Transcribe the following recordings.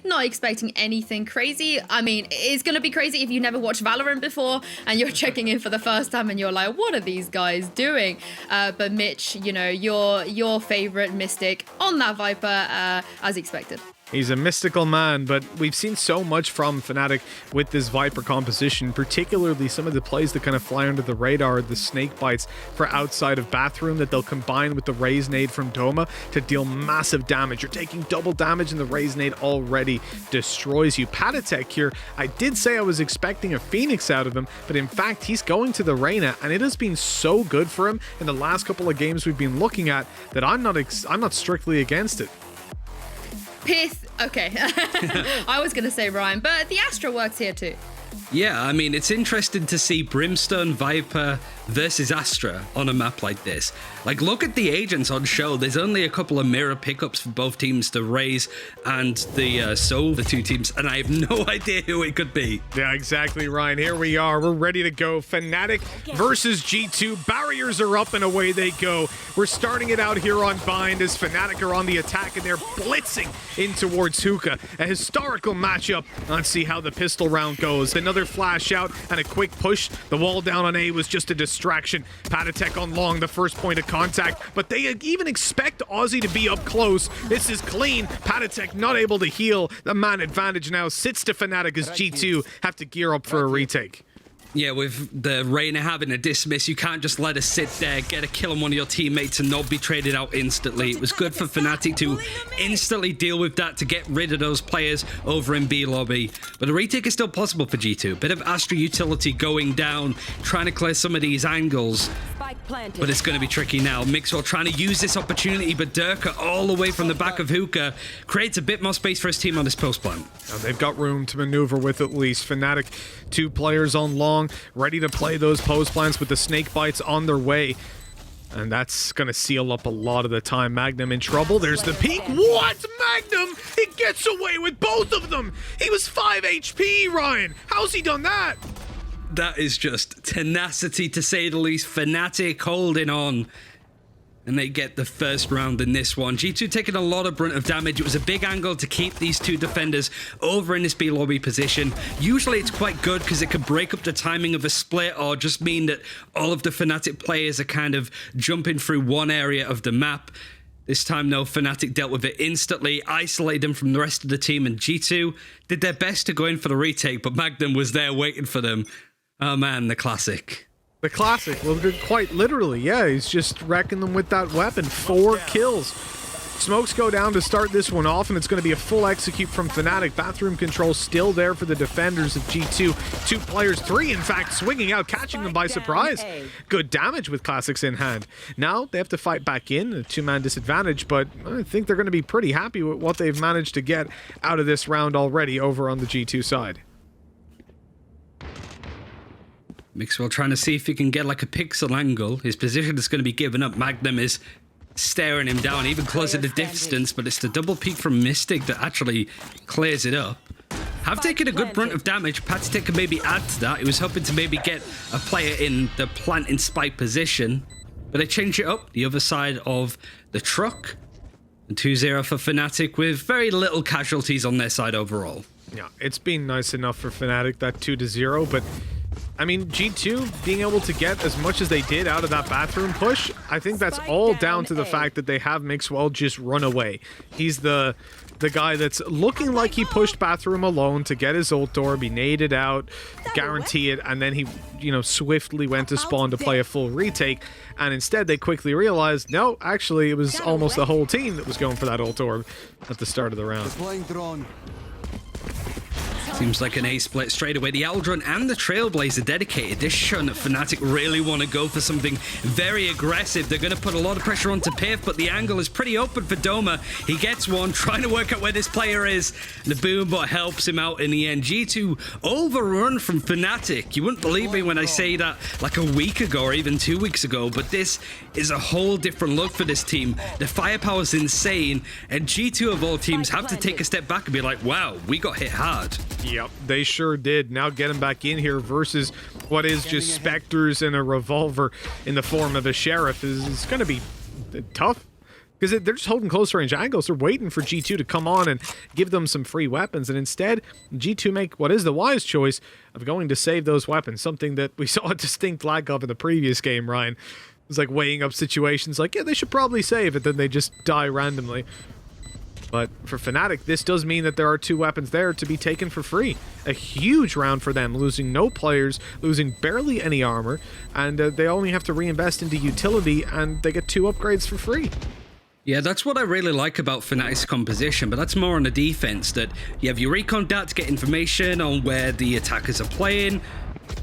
Not expecting anything crazy. I mean, it's going to be crazy if you never watched Valorant before and you're checking in for the first time and you're like, what are these guys doing? But Mitch, you know, your favorite Mystic on that Viper, as expected. He's a mystical man, but we've seen so much from Fnatic with this Viper composition, particularly some of the plays that kind of fly under the radar, the snake bites for outside of bathroom that they'll combine with the Raze nade from Doma to deal massive damage. You're taking double damage and the Raze nade already destroys you. Patatek here, I did say I was expecting a Phoenix out of him, but in fact he's going to the Reyna, and it has been so good for him in the last couple of games we've been looking at that I'm not strictly against it. Pith, okay. I was going to say Ryan, but the Astra works here too. Yeah, I mean, it's interesting to see Brimstone, Viper versus Astra on a map like this. Like, look at the agents on show. There's only a couple of mirror pickups for both teams, the Raze and the Soul, the two teams, and I have no idea who it could be. Yeah, exactly, Ryan. Here we are. We're ready to go. Fnatic versus G2. Barriers are up and away they go. We're starting it out here on Bind as Fnatic are on the attack and they're blitzing in towards Hookah. A historical matchup. Let's see how the pistol round goes. Another flash out and a quick push. The wall down on A was just a distraction. Patatek on long, the first point of contact, but they even expect Aussie to be up close. This is clean. Patatek not able to heal. The man advantage now sits to Fnatic as G2 have to gear up for a retake. Yeah, with the Reyna having a dismiss, you can't just let her sit there, get a kill on one of your teammates and not be traded out instantly. It was good for Fnatic to instantly deal with that to get rid of those players over in B lobby. But a retake is still possible for G2. Bit of Astra utility going down, trying to clear some of these angles. But it's going to be tricky now. Mixwell trying to use this opportunity, but Durka all the way from the back of Hookah creates a bit more space for his team on this post plant. Now they've got room to maneuver with at least. Fnatic, 2 players on long, ready to play those post plants with the snake bites on their way. And that's going to seal up a lot of the time. Magnum in trouble. There's the peek. What? Magnum? He gets away with both of them. He was 5 HP, Ryan. How's he done that? That is just tenacity, to say the least. Fnatic holding on. And they get the first round in this one. G2 taking a lot of brunt of damage. It was a big angle to keep these two defenders over in this B lobby position. Usually it's quite good because it could break up the timing of a split or just mean that all of the Fnatic players are kind of jumping through one area of the map. This time, no, Fnatic dealt with it instantly, isolated them from the rest of the team, and G2 did their best to go in for the retake, but Magnum was there waiting for them. Oh man, the classic. The classic, well, quite literally, yeah, he's just wrecking them with that weapon. 4 kills. Smokes go down to start this one off, and it's going to be a full execute from Fnatic. Bathroom control still there for the defenders of G2. 2 players, 3 in fact, swinging out, catching them by surprise. Good damage with classics in hand. Now they have to fight back in, a 2-man disadvantage, but I think they're going to be pretty happy with what they've managed to get out of this round already over on the G2 side. Mixwell trying to see if he can get like a pixel angle. His position is going to be given up. Magnum is staring him down, even closer the distance, but it's the double peek from Mystic that actually clears it up. Have taken a good brunt of damage. Patatek can maybe add to that. He was hoping to maybe get a player in the plant in spike position, but they changed it up the other side of the truck. And 2-0 for Fnatic with very little casualties on their side overall. Yeah, it's been nice enough for Fnatic, that 2-0, but I mean, G2 being able to get as much as they did out of that bathroom push, I think that's all down to the fact that they have Mixwell just run away. He's the guy that's looking like he pushed bathroom alone to get his ult orb, he naded out, guarantee it, and then he, you know, swiftly went to spawn to play a full retake, and instead they quickly realized, no, actually it was almost the whole team that was going for that ult orb at the start of the round. Seems like an A split straight away. The Aldrin and the Trailblazer dedicated. This showing that Fnatic really want to go for something very aggressive. They're going to put a lot of pressure onto Piff, but the angle is pretty open for Doma. He gets one, trying to work out where this player is. And the Boombot helps him out in the end. G2 overrun from Fnatic. You wouldn't believe me when I say that like a week ago or even 2 weeks ago, but this is a whole different look for this team. The firepower is insane, and G2 of all teams have to take a step back and be like, wow, we got hit hard. Yep, they sure did. Now get him back in here versus what is just specters and a revolver in the form of a sheriff is going to be tough. Because they're just holding close range angles. They're waiting for G2 to come on and give them some free weapons. And instead, G2 make what is the wise choice of going to save those weapons. Something that we saw a distinct lack of in the previous game, Ryan. It was like weighing up situations like, yeah, they should probably save it. Then they just die randomly. But for Fnatic, this does mean that there are 2 weapons there to be taken for free. A huge round for them, losing no players, losing barely any armor, and they only have to reinvest into utility, and they get 2 upgrades for free. Yeah, that's what I really like about Fnatic's composition, but that's more on the defense, that you have your recon dat to get information on where the attackers are playing.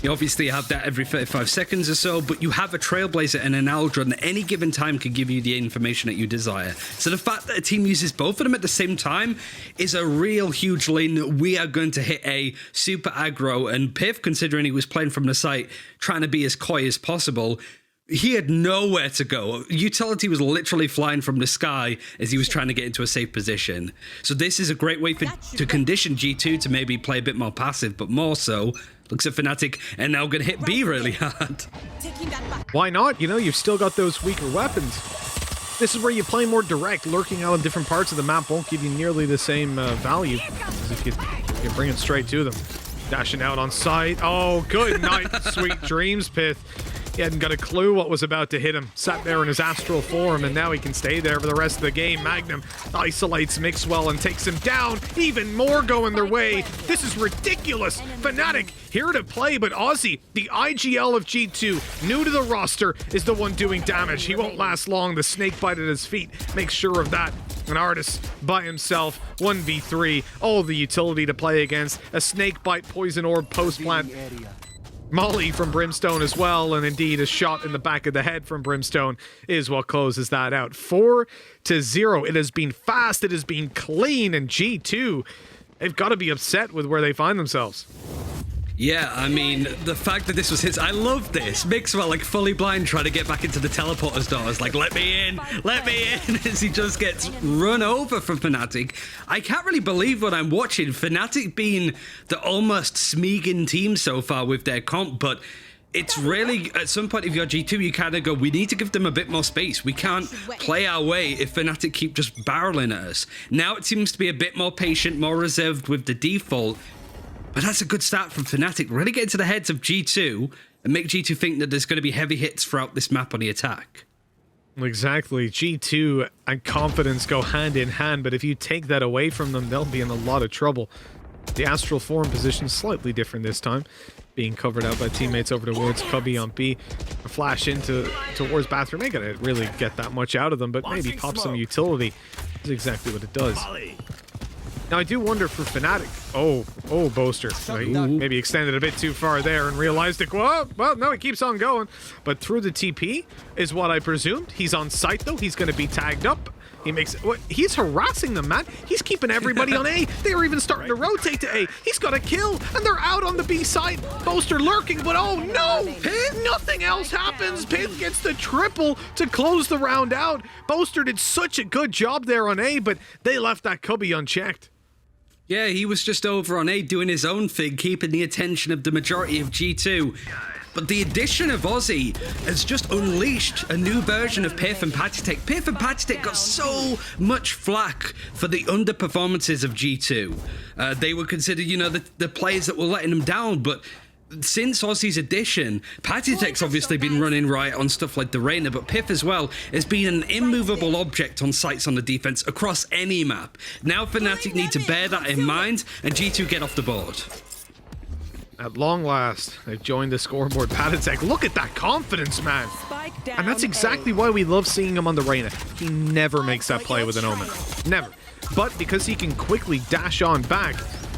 You obviously have that every 35 seconds or so, but you have a Trailblazer and an Aldrin at any given time can give you the information that you desire. So the fact that a team uses both of them at the same time is a real huge lane that we are going to hit a super aggro, and Piff, considering he was playing from the site, trying to be as coy as possible, he had nowhere to go. Utility was literally flying from the sky as he was trying to get into a safe position. So this is a great way to condition G2 to maybe play a bit more passive, but more so, looks at Fnatic and now going to hit B really hard. Why not? You know, you've still got those weaker weapons. This is where you play more direct. Lurking out in different parts of the map won't give you nearly the same value as if you bring it straight to them. Dashing out on sight. Oh, good night, sweet dreams, Pith. He hadn't got a clue what was about to hit him. Sat there in his astral form, and now he can stay there for the rest of the game. Magnum isolates Mixwell and takes him down. Even more going their way. This is ridiculous. Fnatic here to play, but Aussie, the IGL of G2, new to the roster, is the one doing damage. He won't last long. The snake bite at his feet makes sure of that. An artist by himself, 1v3, all the utility to play against. A snake bite poison orb post plant. Molly from Brimstone as well, and indeed a shot in the back of the head from Brimstone is what closes that out. 4-0. It has been fast, it has been clean, and G2, they've got to be upset with where they find themselves. Yeah, I mean, the fact that this was his... I love this. Mixwell, like, fully blind, trying to get back into the teleporter's doors. Like, let me in, as he just gets run over from Fnatic. I can't really believe what I'm watching. Fnatic being the almost Smeagol team so far with their comp, but it's really, at some point, if you're G2, you kind of go, we need to give them a bit more space. We can't play our way if Fnatic keep just barreling at us. Now it seems to be a bit more patient, more reserved with the default. But that's a good start from Fnatic. Really get into the heads of G2 and make G2 think that there's going to be heavy hits throughout this map on the attack. Exactly. G2 and confidence go hand in hand, but if you take that away from them, they'll be in a lot of trouble. The astral form position is slightly different this time, being covered out by teammates over towards Cubby on B. A flash towards Bathroom ain't gonna really get that much out of them, but maybe pop some utility is exactly what it does. Now, I do wonder for Fnatic. Oh, Boaster. He maybe extended a bit too far there and realized it. Well, no, he keeps on going. But through the TP is what I presumed. He's on site, though. He's going to be tagged up. He makes... He's harassing them, man. He's keeping everybody on A. They are even starting to rotate to A. He's got a kill, and they're out on the B side. Boaster lurking, but oh, no! Nothing else happens. Piv gets the triple to close the round out. Boaster did such a good job there on A, but they left that Cubby unchecked. Yeah, he was just over on A doing his own thing, keeping the attention of the majority of G2. But the addition of Aussie has just unleashed a new version of Piff and Patitech. Piff and Patitech got so much flack for the underperformances of G2. They were considered, you know, the players that were letting them down, but since Aussie's addition, Patitech's obviously been running right on stuff like the Reyna, but Piff as well has been an immovable object on sites on the defense across any map. Now Fnatic need to bear that in mind, and G2 get off the board. At long last, they've joined the scoreboard. Patitech, look at that confidence, man. And that's exactly why we love seeing him on the Reyna. He never makes that play with an Omen. Never. But because he can quickly dash on back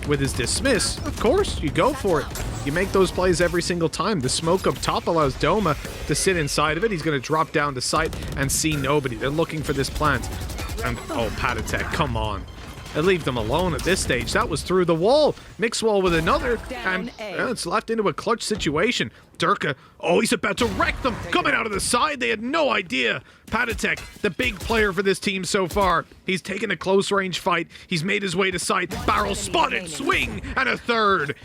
with his dismiss, of course, you go for it. You make those plays every single time. The smoke up top allows Doma to sit inside of it. He's going to drop down the site and see nobody. They're looking for this plant. And, oh, Patitech, come on. And leave them alone at this stage. That was through the wall. Mixwell with another, and it's left into a clutch situation. Durka, oh, he's about to wreck them. Coming out of the side, they had no idea. Patitech, the big player for this team so far. He's taken a close range fight. He's made his way to site. Barrel spotted, swing, and a third.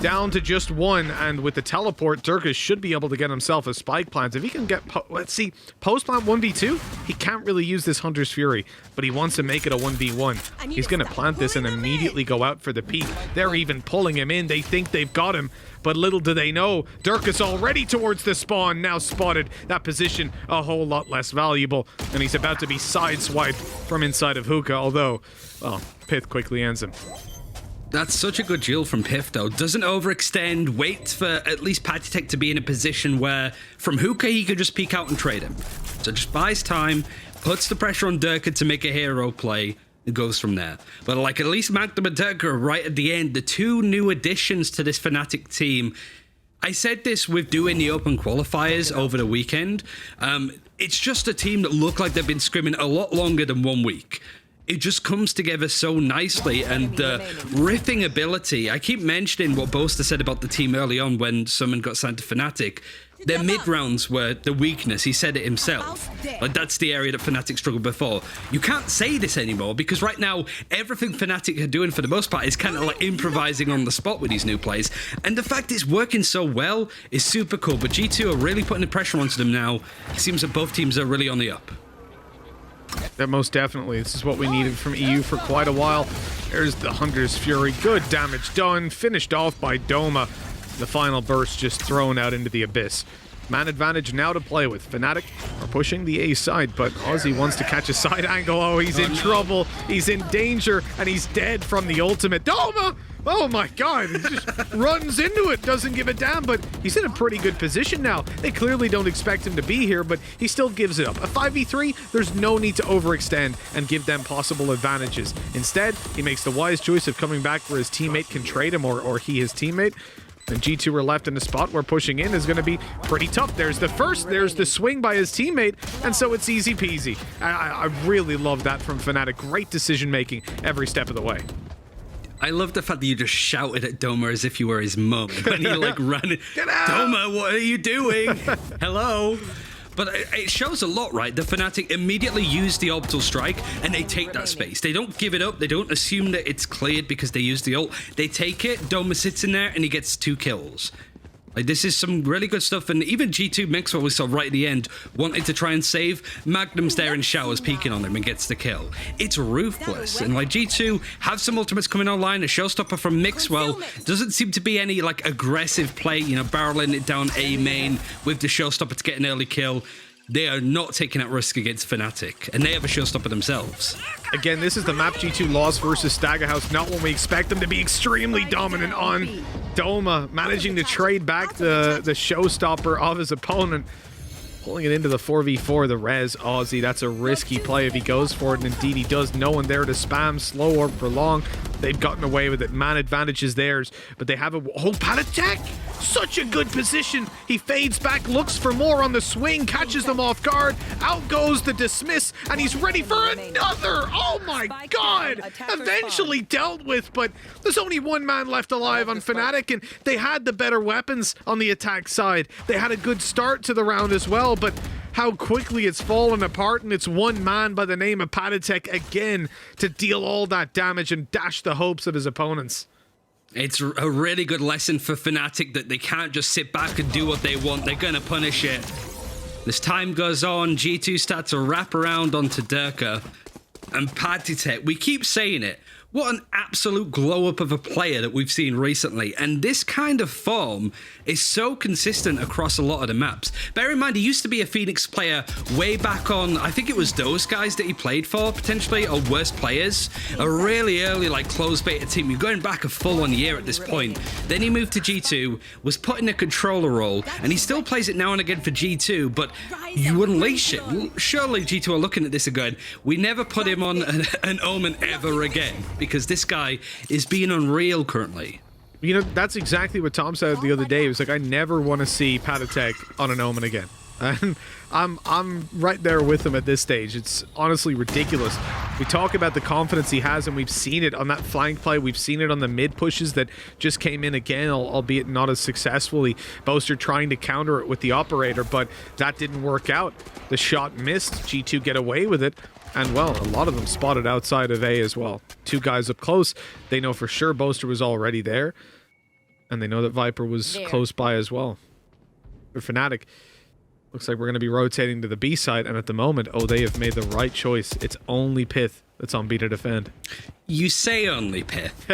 down to just one, and with the teleport, Durka should be able to get himself a spike plant. If he can get, let's see, post plant 1v2, he can't really use this Hunter's Fury, but he wants to make it a 1v1. He's going to plant this and immediately go out for the peek. They're even pulling him in. They think they've got him, but little do they know, Durka's already towards the spawn, now spotted. That position a whole lot less valuable, and he's about to be sideswiped from inside of Hookah, although, well, Pith quickly ends him. That's such a good duel from Piff, though. Doesn't overextend, wait for at least Patitech to be in a position where from Hookah he could just peek out and trade him. So just buys time, puts the pressure on Durka to make a hero play, and goes from there. But like at least Magnum and Durka right at the end, the two new additions to this Fnatic team. I said this with doing the open qualifiers over the weekend. It's just a team that look like they've been scrimming a lot longer than 1 week. It just comes together so nicely, and the riffing ability. I keep mentioning what Boaster said about the team early on when someone got signed to Fnatic. Their mid-rounds were the weakness. He said it himself. Like, that's the area that Fnatic struggled before. You can't say this anymore because right now, everything Fnatic are doing for the most part is kind of like improvising on the spot with these new plays. And the fact it's working so well is super cool. But G2 are really putting the pressure onto them now. It seems that both teams are really on the up. Yeah, most definitely. This is what we needed from EU for quite a while. There's the Hunter's Fury. Good damage done. Finished off by Doma. The final burst just thrown out into the abyss. Man advantage now to play with. Fnatic are pushing the A side, but Ozzy wants to catch a side angle. Oh, he's in trouble. He's in danger, and he's dead from the ultimate. Doma! Oh my god, he just runs into it, doesn't give a damn, but he's in a pretty good position now. They clearly don't expect him to be here, but he still gives it up. A 5v3, there's no need to overextend and give them possible advantages. Instead, he makes the wise choice of coming back where his teammate can trade him, or he his teammate. And G2 are left in a spot where pushing in is going to be pretty tough. There's the first, there's the swing by his teammate, and so it's easy peasy. I really love that from Fnatic. Great decision making every step of the way. I love the fact that you just shouted at Doma as if you were his mum when he like ran. Get out! Doma, what are you doing? Hello? But it shows a lot, right? The Fnatic immediately use the orbital strike and they take that space. They don't give it up. They don't assume that it's cleared because they used the ult. They take it. Doma sits in there and he gets 2 kills. Like, this is some really good stuff, and even G2 Mix, what we saw right at the end, wanted to try and save. Magnum's there in showers peeking on him and gets the kill. It's ruthless, and like G2 have some ultimates coming online. A showstopper from Mixwell doesn't seem to be any like aggressive play, you know, barreling it down A main with the showstopper to get an early kill. They are not taking that risk against Fnatic, and they have a showstopper themselves. Again, this is the map G2 lost versus Staggerhouse, not when we expect them to be extremely dominant on. Doma managing to trade back the showstopper of his opponent, pulling it into the 4v4, the res Aussie. That's a risky play if he goes for it, and indeed he does. No one there to spam, slow, or prolong. They've gotten away with it. Man advantage is theirs, but they have a whole Patitech. Such a good position. He fades back, looks for more on the swing, catches them off guard. Out goes the dismiss, and he's ready for another. Oh my god! Eventually dealt with, but there's only one man left alive on Fnatic, and they had the better weapons on the attack side. They had a good start to the round as well, but how quickly it's fallen apart, and it's one man by the name of Patitech again to deal all that damage and dash the hopes of his opponents. It's a really good lesson for Fnatic that they can't just sit back and do what they want. They're going to punish it. As time goes on, G2 start to wrap around onto Durka. And Patitech, we keep saying it, what an absolute glow-up of a player that we've seen recently. And this kind of form is so consistent across a lot of the maps. Bear in mind, he used to be a Phoenix player way back on, I think it was those guys that he played for, potentially, or worst players. A really early, like, closed beta team. You're going back a full-on year at this point. Then he moved to G2, was put in a controller role, and he still plays it now and again for G2, but you unleash it. Surely G2 are looking at this and going, we never put him on an Omen ever again, because this guy is being unreal currently. You know, that's exactly what Tom said the other day. He was like, I never want to see Patitech on an Omen again. And I'm right there with him at this stage. It's honestly ridiculous. We talk about the confidence he has, and we've seen it on that flank play. We've seen it on the mid pushes that just came in again, albeit not as successfully. Boaster trying to counter it with the operator, but that didn't work out. The shot missed. G2 get away with it. And, well, a lot of them spotted outside of A as well. 2 guys up close. They know for sure Boaster was already there. And they know that Viper was close by as well. For Fnatic, looks like we're going to be rotating to the B side, and at the moment, oh, they have made the right choice. It's only Pith that's on B to defend. You say only Pith.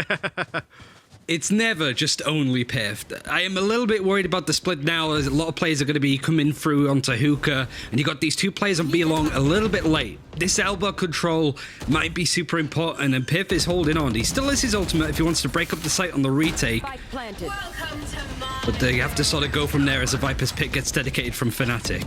It's never just only Pith. I am a little bit worried about the split now, as a lot of players are going to be coming through onto Hookah, and you got these two players on B long a little bit late. This elbow control might be super important, and Pith is holding on. He still has his ultimate if he wants to break up the site on the retake. But they have to sort of go from there as the Viper's pick gets dedicated from Fnatic.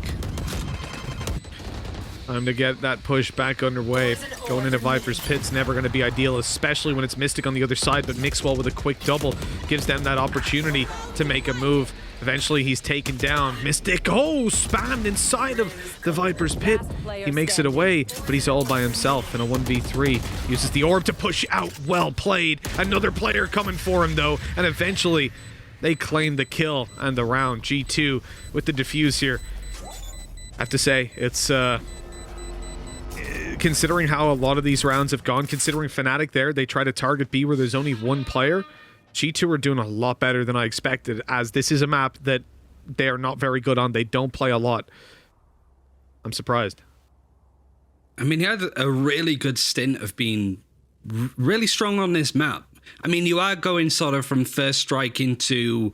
Time to get that push back underway. Going into Viper's pit's never going to be ideal, especially when it's Mystic on the other side, but Mixwell with a quick double gives them that opportunity to make a move. Eventually, he's taken down. Mystic, oh, spammed inside of the Viper's pit. He makes it away, but he's all by himself in a 1v3. Uses the orb to push out. Well played. Another player coming for him, though, and eventually they claim the kill and the round. G2 with the defuse here. I have to say, it's... considering how a lot of these rounds have gone, considering Fnatic there, they try to target B where there's only one player. G2 are doing a lot better than I expected, as this is a map that they are not very good on. They don't play a lot. I'm surprised. I mean, he had a really good stint of being really strong on this map. I mean, you are going sort of from first strike into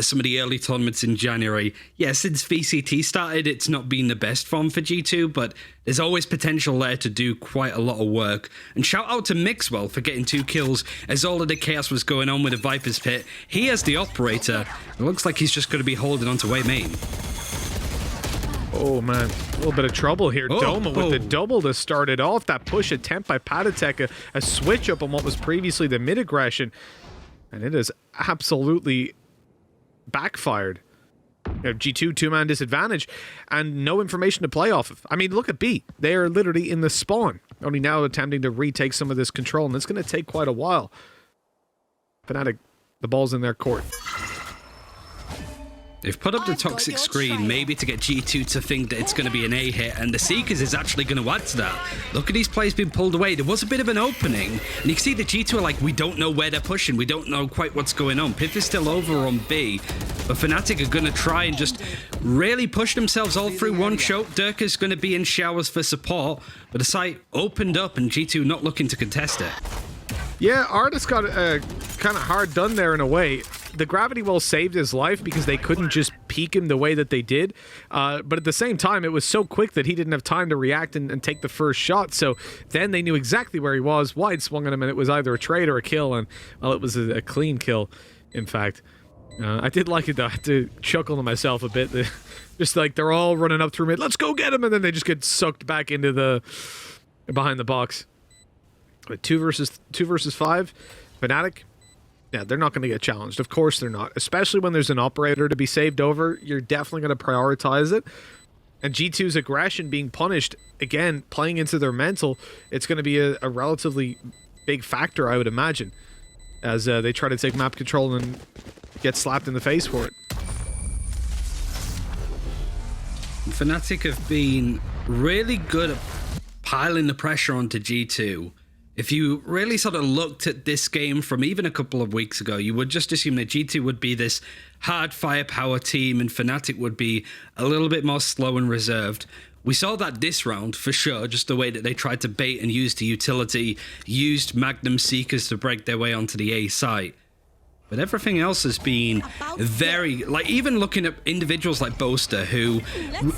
some of the early tournaments in January. Yeah, since VCT started, it's not been the best form for G2, but there's always potential there to do quite a lot of work. And shout out to Mixwell for getting 2 kills as all of the chaos was going on with the Viper's Pit. He as the operator, it looks like he's just going to be holding on to A main. Oh man, a little bit of trouble here. Doma with the double to start it off. That push attempt by Patatek, a switch up on what was previously the mid aggression. And it is absolutely backfired. You have G2 2-man disadvantage and no information to play off of. I mean, look at B. They are literally in the spawn, only now attempting to retake some of this control, and it's going to take quite a while. Fnatic, the ball's in their court. They've put up the toxic screen, maybe to get G2 to think that it's going to be an A hit, and the Seekers is actually going to add to that. Look at these players being pulled away. There was a bit of an opening, and you can see the G2 are like, we don't know where they're pushing. We don't know quite what's going on. Pith is still over on B, but Fnatic are going to try and just really push themselves all through one choke. Dirk is going to be in showers for support, but the site opened up, and G2 not looking to contest it. Yeah, Artis got kind of hard done there in a way. The gravity well saved his life because they couldn't just peek him the way that they did. But at the same time, it was so quick that he didn't have time to react and take the first shot. So then they knew exactly where he was. Wide swung at him, and it was either a trade or a kill. And, well, it was a clean kill, in fact. I did like it, though. I had to chuckle to myself a bit. Just like they're all running up through mid. Let's go get him! And then they just get sucked back into the... behind the box. But 2 versus 5, Fnatic, yeah, they're not going to get challenged. Of course they're not. Especially when there's an operator to be saved over, you're definitely going to prioritize it. And G2's aggression being punished, again, playing into their mental, it's going to be a relatively big factor, I would imagine, as they try to take map control and get slapped in the face for it. Fnatic have been really good at piling the pressure onto G2. If you really sort of looked at this game from even a couple of weeks ago, you would just assume that G2 would be this hard firepower team and Fnatic would be a little bit more slow and reserved. We saw that this round, for sure, just the way that they tried to bait and use the utility, used Magnum Seekers to break their way onto the A site. But everything else has been very, like, even looking at individuals like Boaster, who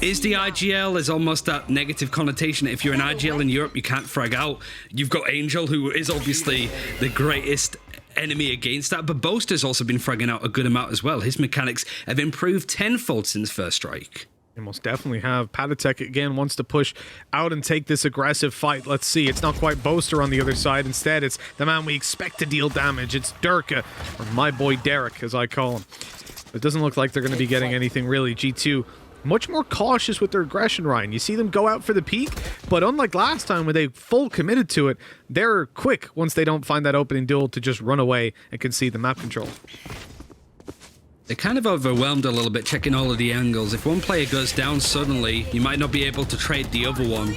is the IGL, is almost that negative connotation. If you're an IGL in Europe, you can't frag out. You've got Angel, who is obviously the greatest enemy against that, but Boaster's also been fragging out a good amount as well. His mechanics have improved tenfold since First Strike. They most definitely have. Patatek again wants to push out and take this aggressive fight. Let's see. It's not quite Boaster on the other side. Instead, it's the man we expect to deal damage. It's Durka, or my boy Derek, as I call him. It doesn't look like they're going to be getting anything really. G2 much more cautious with their aggression, Ryan. You see them go out for the peak, but unlike last time when they full committed to it, they're quick once they don't find that opening duel to just run away and concede the map control. They're kind of overwhelmed a little bit, checking all of the angles. If one player goes down suddenly, you might not be able to trade the other one.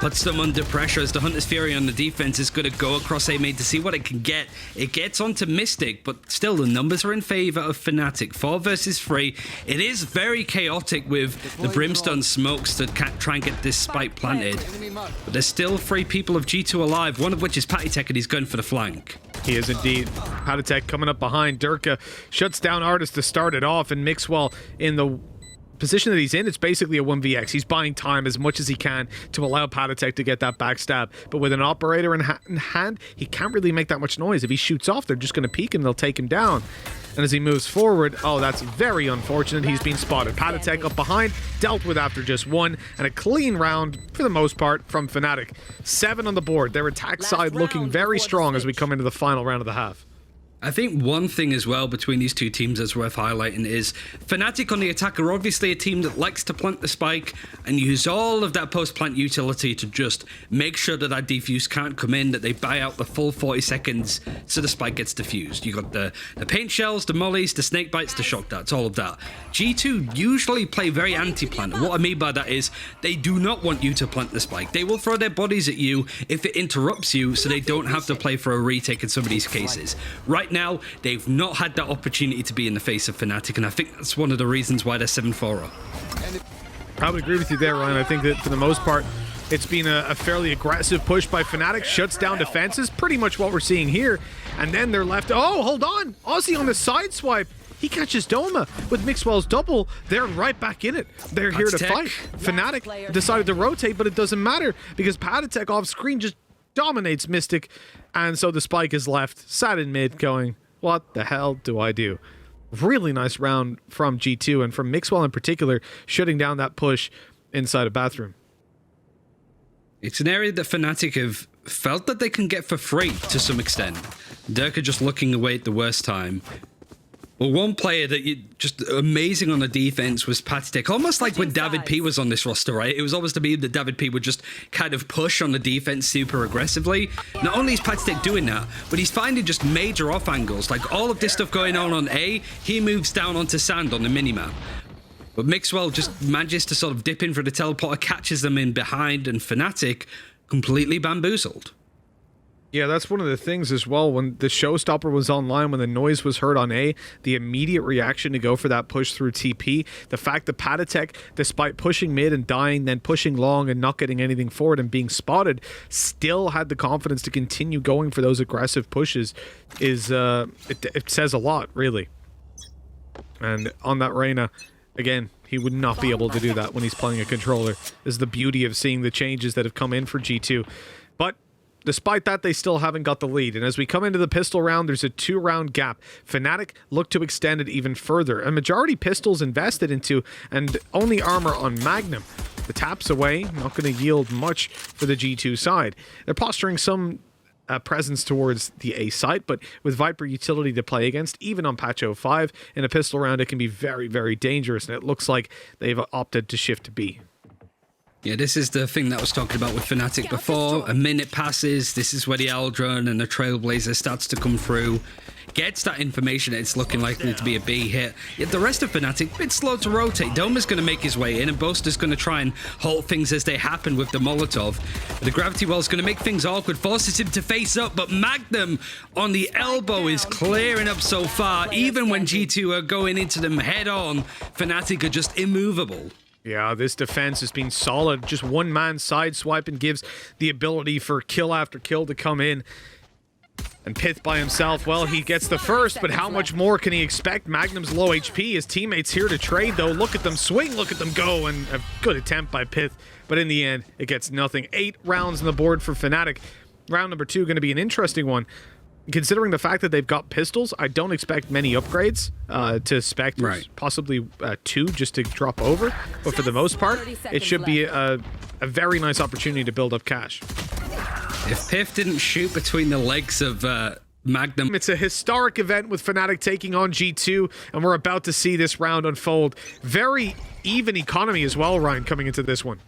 puts them under pressure as the Hunter's Fury on the defense is going to go across A main to see what it can get. It gets onto Mystic, but still the numbers are in favor of Fnatic. 4 versus 3. It is very chaotic with the Brimstone smokes to try and get this spike planted. But there's still 3 people of G2 alive, one of which is Patitech, and he's going for the flank. He is indeed. Patitech coming up behind. Durka shuts down Artist to start it off, and Mixwell in the position that he's in, it's basically a 1vx. He's buying time as much as he can to allow Patitech to get that backstab. But with an operator in hand, he can't really make that much noise. If he shoots off, they're just going to peek him. They'll take him down. And as he moves forward, oh, that's very unfortunate. He's been spotted. Patitech up behind, dealt with after just 1, and a clean round, for the most part, from Fnatic. 7 on the board. Their attack side looking very strong as we come into the final round of the half. I think one thing as well between these two teams that's worth highlighting is Fnatic on the attack are obviously a team that likes to plant the spike and use all of that post-plant utility to just make sure that that defuse can't come in, that they buy out the full 40 seconds so the spike gets defused. You got the paint shells, the mollies, the snake bites, the shock darts, all of that. G2 usually play very anti-plant. What I mean by that is they do not want you to plant the spike. They will throw their bodies at you if it interrupts you so they don't have to play for a retake in some of these cases. Right now, they've not had that opportunity to be in the face of Fnatic, and I think that's one of the reasons why they're 7-4 up. I would agree with you there, Ryan. I think that for the most part, it's been a fairly aggressive push by Fnatic, shuts down defenses, pretty much what we're seeing here. And then they're left, oh, hold on, Aussie on the side swipe. He catches Doma with Mixwell's double. They're right back in it. They're here to fight. Fnatic decided to rotate, but it doesn't matter because Patitech off screen just dominates Mystic. And so the spike is left, sat in mid, going, what the hell do I do? Really nice round from G2 and from Mixwell in particular, shutting down that push inside a bathroom. It's an area that Fnatic have felt that they can get for free to some extent. Durka just looking away at the worst time. Well, one player that you just amazing on the defense was Patitech. Almost like when David P was on this roster, right? It was always to be that David P would just kind of push on the defense super aggressively. Not only is Patitech doing that, but he's finding just major off angles. Like all of this stuff going on A, he moves down onto sand on the minimap. But Mixwell just manages to sort of dip in for the teleporter, catches them in behind, and Fnatic completely bamboozled. Yeah, that's one of the things as well. When the showstopper was online, when the noise was heard on A, the immediate reaction to go for that push through TP, the fact that Patitech, despite pushing mid and dying, then pushing long and not getting anything forward and being spotted, still had the confidence to continue going for those aggressive pushes is, it says a lot, really. And on that Reyna, again, he would not be able to do that when he's playing a controller. This is the beauty of seeing the changes that have come in for G2. But despite that, they still haven't got the lead. And as we come into the pistol round, there's a 2-round gap. Fnatic look to extend it even further. A majority pistols invested into, and only armor on Magnum. The taps away, not going to yield much for the G2 side. They're posturing some presence towards the A site, but with Viper utility to play against, even on patch 05, in a pistol round, it can be very, very dangerous. And it looks like they've opted to shift to B. Yeah, this is the thing that I was talking about with Fnatic before. A minute passes, this is where the Aldrun and the Trailblazer starts to come through. Gets that information, it's looking likely to be a B hit. Yet the rest of Fnatic, a bit slow to rotate. Doma's going to make his way in, and Boaster's going to try and halt things as they happen with the Molotov. But the Gravity Well's going to make things awkward, forces him to face up, but Magnum on the elbow is clearing up so far. Even when G2 are going into them head on, Fnatic are just immovable. Yeah, this defense has been solid. Just one man side swiping gives the ability for kill after kill to come in. And Pith by himself, well, he gets the first, but how much more can he expect? Magnum's low HP. His teammates here to trade, though. Look at them swing, look at them go, and a good attempt by Pith. But in the end, it gets nothing. 8 rounds on the board for Fnatic. Round number 2 going to be an interesting one. Considering the fact that they've got pistols, I don't expect many upgrades to Spectres. Right. Possibly 2 just to drop over. But for the most part, it should be a very nice opportunity to build up cash. If Piff didn't shoot between the legs of Magnum... It's a historic event with Fnatic taking on G2, and we're about to see this round unfold. Very even economy as well, Ryan, coming into this one.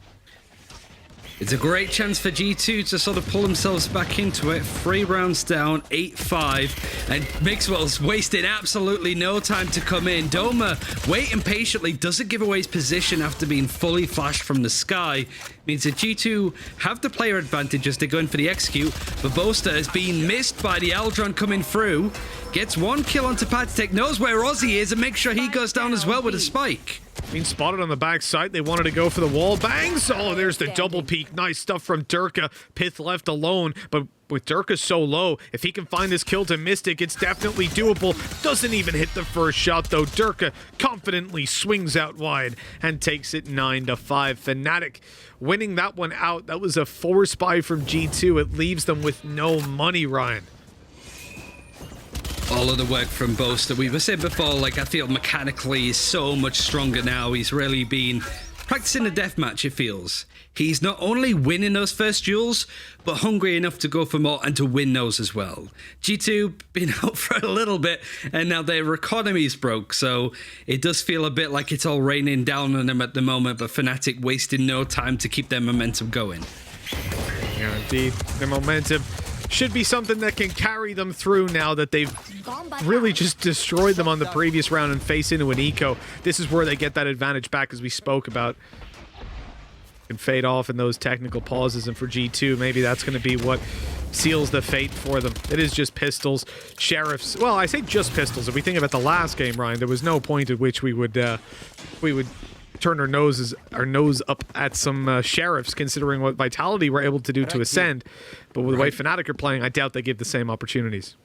It's a great chance for G2 to sort of pull themselves back into it. 3 rounds down, 8-5. And Mixwell's wasting absolutely no time to come in. Doma waiting patiently, doesn't give away his position after being fully flashed from the sky. Means that G2 have the player advantage as they're going for the execute. But Boaster has been missed by the Aldron coming through. Gets 1 kill onto Patek, knows where Ozzy is, and makes sure he goes down as well with a spike. Being spotted on the backside, they wanted to go for the wall bangs. Oh, there's the double peek. Nice stuff from Durka. Pith left alone, but with Durka so low, if he can find this kill to Mystic, it's definitely doable. Doesn't even hit the first shot, though. Durka confidently swings out wide and takes it 9-5. Fnatic winning that one out. That was a force buy from G2. It leaves them with no money, Ryan. All of the work from Boaster. We were saying before, like, I feel mechanically he's so much stronger now. He's really been practicing a deathmatch, it feels. He's not only winning those first duels, but hungry enough to go for more and to win those as well. G2 been out for a little bit, and now their economy's broke, so it does feel a bit like it's all raining down on them at the moment, but Fnatic wasting no time to keep their momentum going. Yeah, indeed. Their momentum should be something that can carry them through now that they've really just destroyed them on the previous round and face into an eco. This is where they get that advantage back, as we spoke about. Can fade off in those technical pauses, and for G2, maybe that's going to be what seals the fate for them. It is just pistols, sheriffs. Well, I say just pistols. If we think about the last game, Ryan, there was no point at which we would turn our nose up at some sheriffs, considering what Vitality were able to do to ascend. But with the way Fnatic are playing, I doubt they give the same opportunities.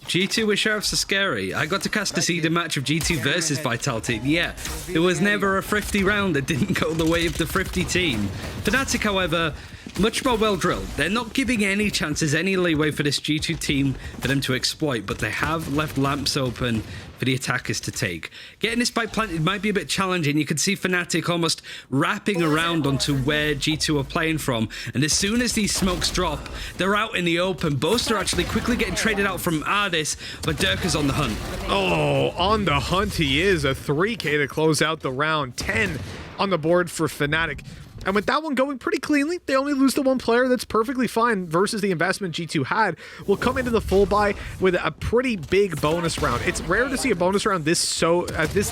G2 with sheriffs are scary. I got to cast to see the match of G2 versus Vitality. Yeah, there was never a thrifty round that didn't go the way of the thrifty team. Fnatic, however, much more well drilled. They're not giving any chances, any leeway for this G2 team for them to exploit, but they have left lamps open for the attackers to take. Getting this spike planted might be a bit challenging. You can see Fnatic almost wrapping around onto where G2 are playing from, and as soon as these smokes drop, they're out in the open. Boaster actually quickly getting traded out from Ardis, but Durka's on the hunt. Oh, on the hunt he is. A 3K to close out the round. 10 on the board for Fnatic. And with that one going pretty cleanly, they only lose the one player. That's perfectly fine versus the investment G2 had. Will come into the full buy with a pretty big bonus round. It's rare to see a bonus round this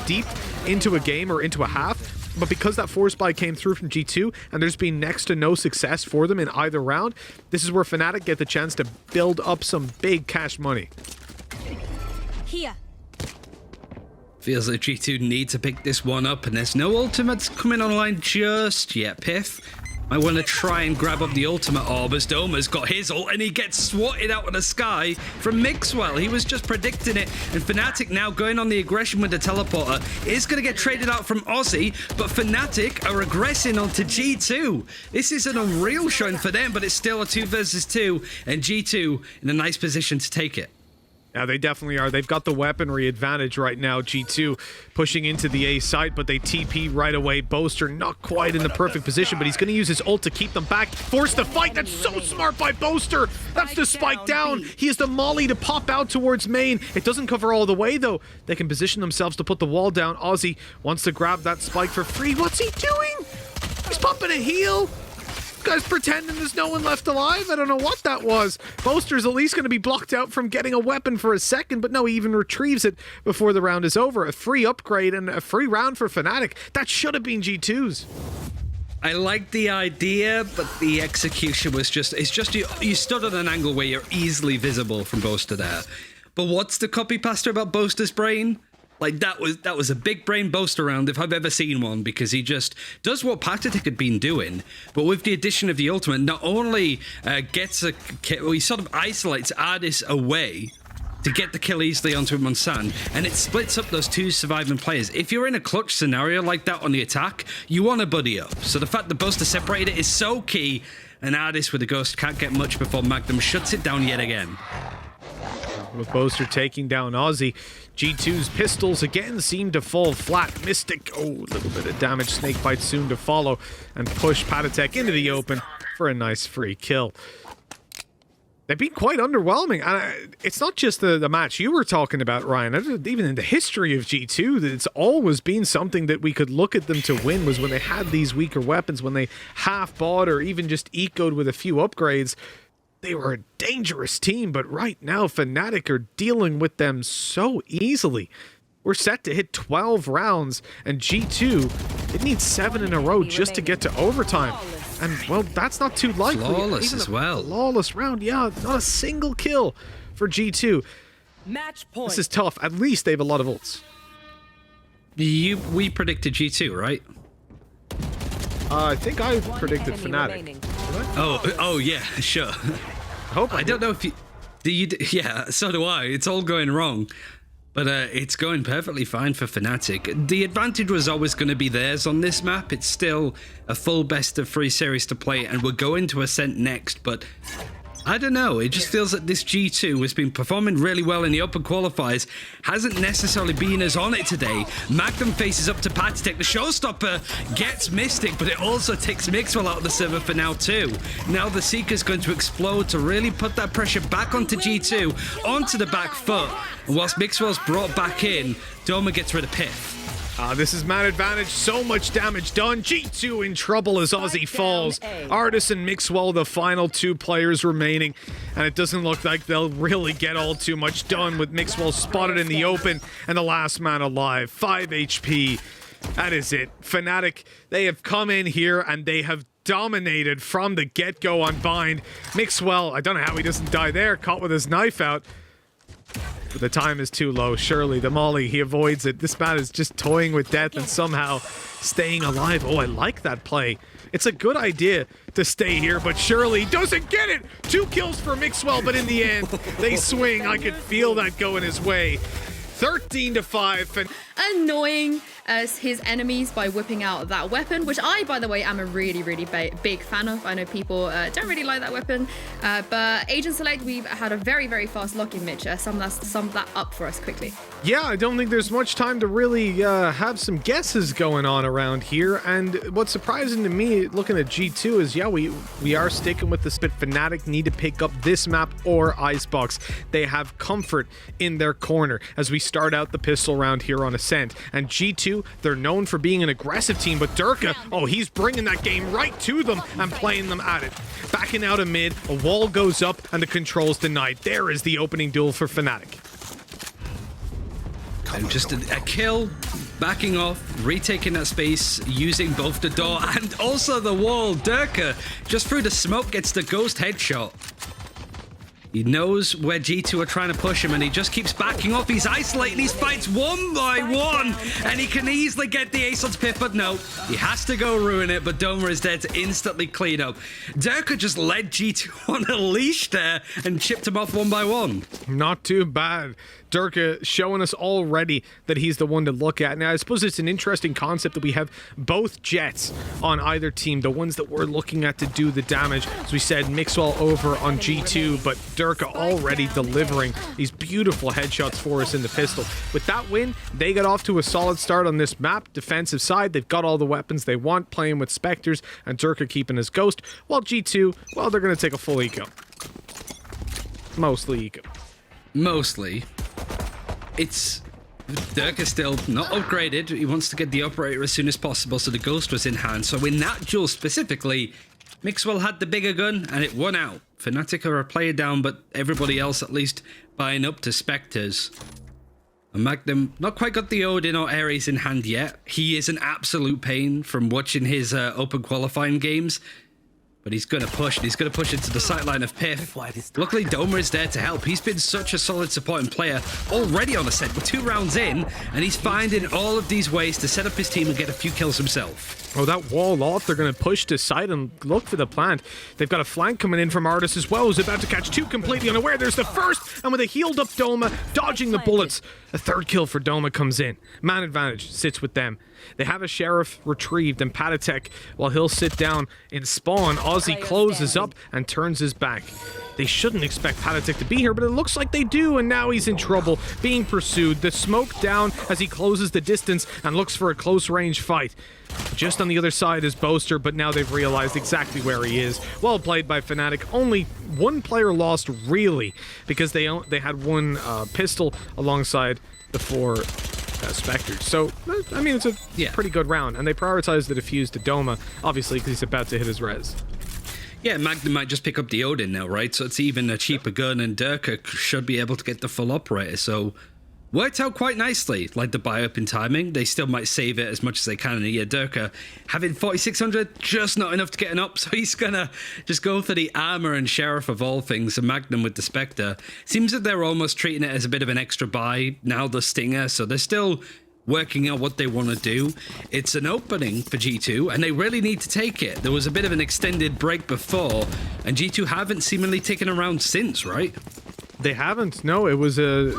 deep into a game or into a half. But because that force buy came through from G2 and there's been next to no success for them in either round, this is where Fnatic get the chance to build up some big cash money. Here. Feels like G2 need to pick this one up, and there's no ultimates coming online just yet. Piff might want to try and grab up the ultimate orb as Doma's got his ult, and he gets swatted out of the sky from Mixwell. He was just predicting it, and Fnatic now going on the aggression with the teleporter is going to get traded out from Aussie, but Fnatic are aggressing onto G2. This is an unreal showing for them, but it's still a 2 versus 2, and G2 in a nice position to take it. Yeah, they definitely are. They've got the weaponry advantage right now. G2 pushing into the A site, but they TP right away. Boaster not quite in the perfect position, but he's going to use his ult to keep them back. Force the fight. That's so smart by Boaster. That's the spike down. He has the molly to pop out towards main. It doesn't cover all the way, though. They can position themselves to put the wall down. Aussie wants to grab that spike for free. What's he doing? He's pumping a heal. Guy's pretending there's no one left alive. I don't know what that was. Boaster's at least going to be blocked out from getting a weapon for a second, but no, he even retrieves it before the round is over. A free upgrade and a free round for Fnatic. That should have been G2's. I like the idea, but the execution was just, it's just you stood at an angle where you're easily visible from Boaster there. But what's the copy pasta about Boaster's brain? Like, that was a big brain Boaster round if I've ever seen one, because he just does what Patek had been doing, but with the addition of the ultimate, not only gets a kill, he sort of isolates Ardis away to get the kill easily onto him on sand, and it splits up those 2 surviving players. If you're in a clutch scenario like that on the attack, you want to buddy up. So the fact that Boaster separated it is so key, and Ardis with the Ghost can't get much before Magnum shuts it down yet again. With Boaster taking down Aussie, G2's pistols again seem to fall flat. Mystic, oh, a little bit of damage. Snakebite soon to follow and push Patek into the open for a nice free kill. They've been quite underwhelming. And it's not just the match you were talking about, Ryan. Even in the history of G2, it's always been something that we could look at them to win was when they had these weaker weapons, when they half bought or even just ecoed with a few upgrades. They were a dangerous team, but right now Fnatic are dealing with them so easily. We're set to hit 12 rounds, and G2, it needs 7 in a row just to get to overtime. And, well, that's not too likely. Flawless even as well. Flawless round, yeah, not a single kill for G2. Match point. This is tough. At least they have a lot of ults. We predicted G2, right? I think I One predicted enemy Fnatic. remaining. Oh yeah, sure. I hope I don't know if you... Yeah, so do I. It's all going wrong. But it's going perfectly fine for Fnatic. The advantage was always going to be theirs on this map. It's still a full best-of-3 series to play, and we're going to Ascent next, but I don't know. It just feels that this G2 has been performing really well in the open qualifiers, hasn't necessarily been as on it today. Magnum faces up to Patek. The showstopper gets Mystic, but it also takes Mixwell out of the server for now too. Now the Seeker's going to explode to really put that pressure back onto G2, onto the back foot. And whilst Mixwell's brought back in, Doma gets rid of Piff. This is man advantage. So much damage done. G2 in trouble as Aussie falls. Artis and Mixwell, the final 2 players remaining. And it doesn't look like they'll really get all too much done with Mixwell spotted in the open and the last man alive. 5 HP. That is it. Fnatic, they have come in here and they have dominated from the get-go on Bind. Mixwell, I don't know how he doesn't die there. Caught with his knife out. But the time is too low. Surely the molly, he avoids it. This man is just toying with death and somehow staying alive. Oh, I like that play. It's a good idea to stay here, but Shirley doesn't get it. 2 kills for Mixwell, but in the end, they swing. I could feel that going his way. 13-5. Annoying as his enemies by whipping out that weapon, which I, by the way, am a really big fan of. I know people don't really like that weapon, but Agent Select, we've had a very fast lock-in, Mitch. Sum that up for us quickly. Yeah, I don't think there's much time to really have some guesses going on around here. And what's surprising to me, looking at G2, is, yeah, we are sticking with the spit. Fnatic need to pick up this map or Icebox. They have comfort in their corner as we start out the pistol round here on Ascent. And G2, they're known for being an aggressive team, but Durka, oh, he's bringing that game right to them and playing them at it. Backing out of mid, a wall goes up, and the control's denied. There is the opening duel for Fnatic. And just a kill, backing off, retaking that space, using both the door and also the wall. Durka, just through the smoke, gets the ghost headshot. He knows where G2 are trying to push him, and he just keeps backing off. He's isolating these fights 1 by 1, and he can easily get the ace on Piff, but no, he has to go ruin it, but Doma is there to instantly clean up. Durka just led G2 on a leash there and chipped him off 1 by 1. Not too bad. Durka showing us already that he's the one to look at. Now, I suppose it's an interesting concept that we have both Jets on either team, the ones that we're looking at to do the damage. As we said, Mixwell over on G2, but Durka already delivering these beautiful headshots for us in the pistol. With that win, they got off to a solid start on this map. Defensive side, they've got all the weapons they want, playing with Spectres, and Durka keeping his ghost, while G2, well, they're going to take a full eco. Mostly eco. Mostly. It's Durka still not upgraded. He wants to get the operator as soon as possible, so the ghost was in hand. So in that duel specifically, Mixwell had the bigger gun and it won out. Fnatic are a player down, but everybody else at least buying up to Spectres. And Magnum not quite got the Odin or Ares in hand yet. He is an absolute pain from watching his open qualifying games. But he's going to push, and he's going to push into the sightline of Piff. Luckily, Doma is there to help. He's been such a solid supporting player already on Ascent. We're 2 rounds in, and he's finding all of these ways to set up his team and get a few kills himself. Oh, that wall off. They're going to push to side and look for the plant. They've got a flank coming in from Artis as well, who's about to catch 2 completely unaware. There's the first, and with a healed up Doma, dodging the bullets. A 3rd kill for Doma comes in. Man advantage sits with them. They have a Sheriff retrieved, and Patek, while he'll sit down in spawn, Ozzy closes up and turns his back. They shouldn't expect Fnatic to be here, but it looks like they do, and now he's in trouble, being pursued. The smoke down as he closes the distance and looks for a close-range fight. Just on the other side is Boaster, but now they've realized exactly where he is. Well played by Fnatic. Only one player lost, really, because they had one pistol alongside the 4 Spectres. So, I mean, it's a pretty good round, and they prioritized the defuse to Doma, obviously, because he's about to hit his res. Yeah, Magnum might just pick up the Odin now, right? So it's even a cheaper gun, and Durka should be able to get the full operator. So worked out quite nicely, like the buy-up in timing. They still might save it as much as they can in a year. Durka, having 4,600, just not enough to get an up, so he's gonna just go for the armor and Sheriff of all things, and Magnum with the Spectre. Seems that they're almost treating it as a bit of an extra buy, now the Stinger, so they're still working out what they want to do. It's an opening for G2, and they really need to take it. There was a bit of an extended break before, and G2 haven't seemingly taken a round since, right? They haven't. No, it was a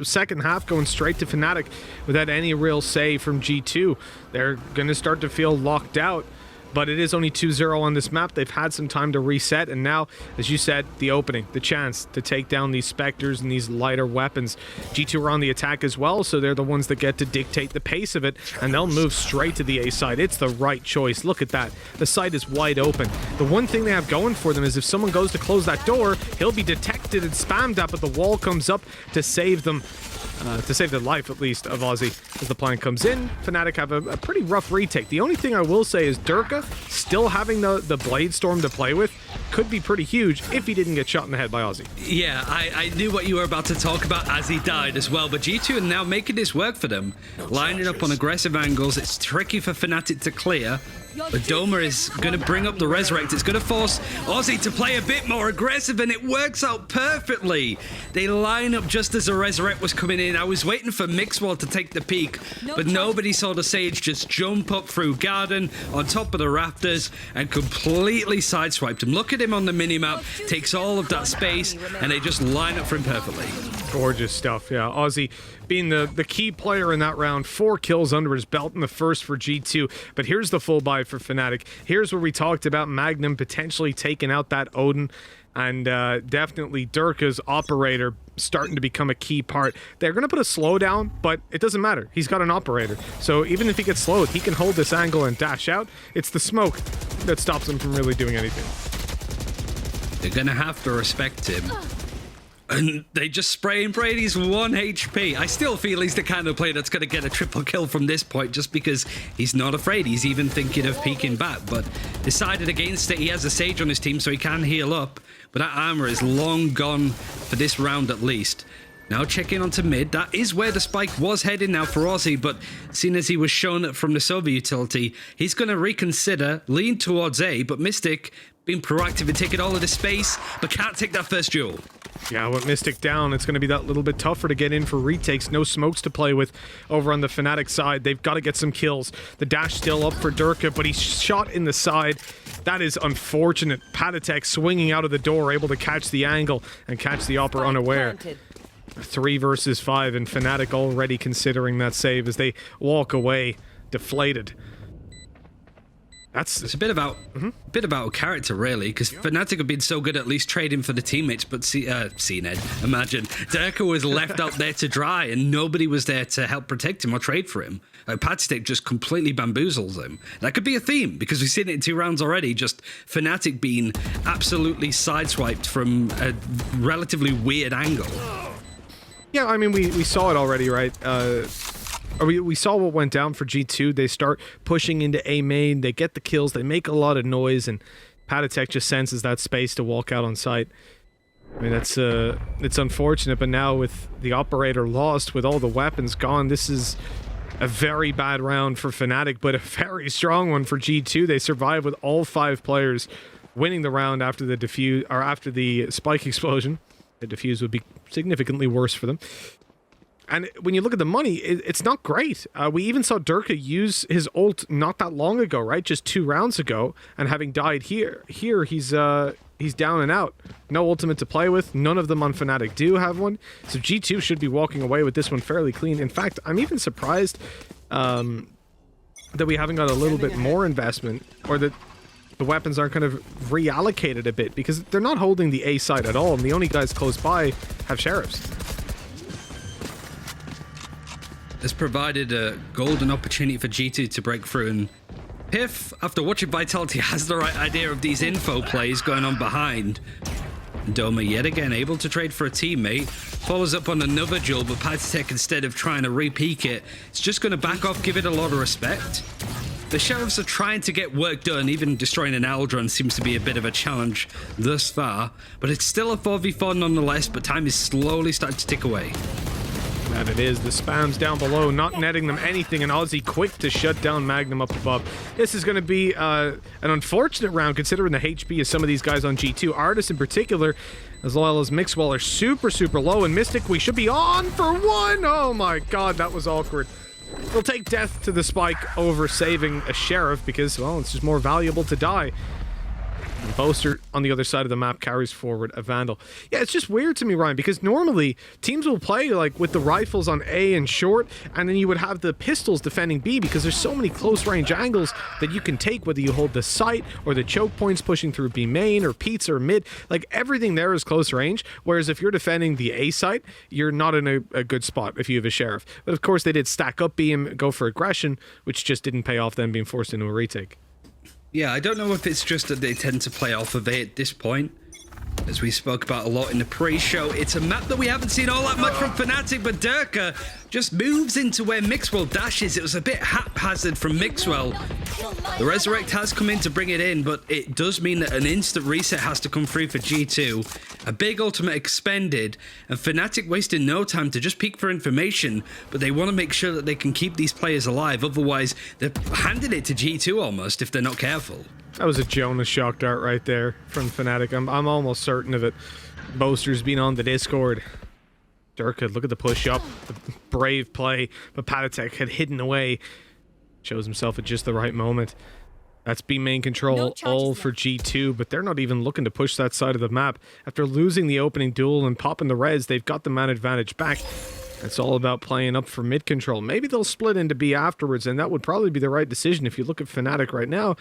second half going straight to Fnatic without any real say from G2. They're going to start to feel locked out. But it is only 2-0 on this map. They've had some time to reset, and now, as you said, the opening, the chance to take down these Spectres and these lighter weapons. G2 are on the attack as well, so they're the ones that get to dictate the pace of it, and they'll move straight to the A side. It's the right choice. Look at that. The site is wide open. The one thing they have going for them is if someone goes to close that door, he'll be detected and spammed up, but the wall comes up to save them. To save the life, at least, of Ozzy. As the plan comes in, Fnatic have a pretty rough retake. The only thing I will say is Durka, still having the Blade Storm to play with, could be pretty huge if he didn't get shot in the head by Ozzy. Yeah, I knew what you were about to talk about as he died as well, but G2 are now making this work for them. Lining up on aggressive angles, it's tricky for Fnatic to clear. But Doma is going to bring up the Resurrect. It's going to force Ozzy to play a bit more aggressive, and it works out perfectly. They line up just as the Resurrect was coming in. I was waiting for Mixwell to take the peak, but nobody saw the Sage just jump up through Garden on top of the rafters and completely sideswiped him. Look at him on the minimap, takes all of that space, and they just line up for him perfectly. Gorgeous stuff, yeah. Ozzy being the key player in that round, 4 kills under his belt in the first for G2. But here's the full buy for Fnatic. Here's where we talked about Magnum potentially taking out that Odin, and definitely Durka's operator starting to become a key part. They're going to put a slowdown, but it doesn't matter. He's got an operator. So even if he gets slowed, he can hold this angle and dash out. It's the smoke that stops him from really doing anything. They're going to have to respect him. And they just spray and pray. He's 1 HP. I still feel he's the kind of player that's going to get a triple kill from this point just because he's not afraid. He's even thinking of peeking back, but decided against it. He has a Sage on his team, so he can heal up. But that armor is long gone for this round at least. Now checking onto mid. That is where the spike was heading now for Ozzy, but seeing as he was shown from the Silver utility, he's going to reconsider, lean towards A, but Mystic being proactive and taking all of the space, but can't take that first duel. Yeah, with Mystic down, it's going to be that little bit tougher to get in for retakes. No smokes to play with over on the Fnatic side. They've got to get some kills. The dash still up for Durka, but he's shot in the side. That is unfortunate. Patatek swinging out of the door, able to catch the angle and catch the upper unaware. 3 versus 5, and Fnatic already considering that save as they walk away deflated. It's a bit about character, really, because Fnatic have been so good at least trading for the teammates, but CNED, imagine. Durka was left out there to dry, and nobody was there to help protect him or trade for him. Patstick just completely bamboozles him. That could be a theme, because we've seen it in 2 rounds already, just Fnatic being absolutely sideswiped from a relatively weird angle. Yeah, I mean, we saw it already, right? We saw what went down for G2. They start pushing into A main, they get the kills, they make a lot of noise, and Patatek just senses that space to walk out on site. I mean, that's it's unfortunate, but now with the operator lost, with all the weapons gone, this is a very bad round for Fnatic, but a very strong one for G2. They survive with all 5 players winning the round after the defuse, or after the spike explosion. The defuse would be significantly worse for them. And when you look at the money, it's not great. We even saw Durka use his ult not that long ago, right? Just 2 rounds ago, and having died here he's down and out. No ultimate to play with. None of them on Fnatic do have one. So G2 should be walking away with this one fairly clean. In fact, I'm even surprised that we haven't got a little bit more investment, or that the weapons are kind of reallocated a bit because they're not holding the A side at all, and the only guys close by have sheriffs. This provided a golden opportunity for G2 to break through, and Piff, after watching Vitality, has the right idea of these info plays going on behind. Doma yet again able to trade for a teammate, follows up on another duel, but Patatech, instead of trying to re-peek it, it's just going to back off, give it a lot of respect. The Sheriffs are trying to get work done, even destroying an Aldron seems to be a bit of a challenge thus far, but it's still a 4v4 nonetheless, but time is slowly starting to tick away. And it is. The spams down below, not netting them anything, and Aussie quick to shut down Magnum up above. This is going to be an unfortunate round considering the HP of some of these guys on G2. Artis in particular, as well as Mixwell, are super, super low. And Mystic, we should be on for one. Oh my god, that was awkward. We'll take death to the spike over saving a Sheriff because, well, it's just more valuable to die. And Boaster on the other side of the map carries forward a Vandal. Yeah, it's just weird to me, Ryan, because normally teams will play like with the rifles on A and short, and then you would have the pistols defending B because there's so many close range angles that you can take, whether you hold the sight or the choke points pushing through B main or Pizza or mid. Like everything there is close range, whereas if you're defending the A site, you're not in a good spot if you have a Sheriff. But of course they did stack up B and go for aggression, which just didn't pay off, them being forced into a retake. Yeah, I don't know if it's just that they tend to play off of it at this point. As we spoke about a lot in the pre-show, it's a map that we haven't seen all that much from Fnatic, but Durka just moves into where Mixwell dashes. It was a bit haphazard from Mixwell. The Resurrect has come in to bring it in, but it does mean that an instant reset has to come through for G2. A big ultimate expended, and Fnatic wasted no time to just peek for information, but they want to make sure that they can keep these players alive, otherwise they're handing it to G2 almost if they're not careful. That was a Jonas shock dart right there from Fnatic. I'm almost certain of it. Boaster's been on the Discord. Durka, look at the push up, the brave play, but Patatech had hidden away. Shows himself at just the right moment. That's B main control, all for G2, but they're not even looking to push that side of the map. After losing the opening duel and popping the res, they've got the man advantage back. It's all about playing up for mid control. Maybe they'll split into B afterwards, and that would probably be the right decision. If you look at Fnatic right now,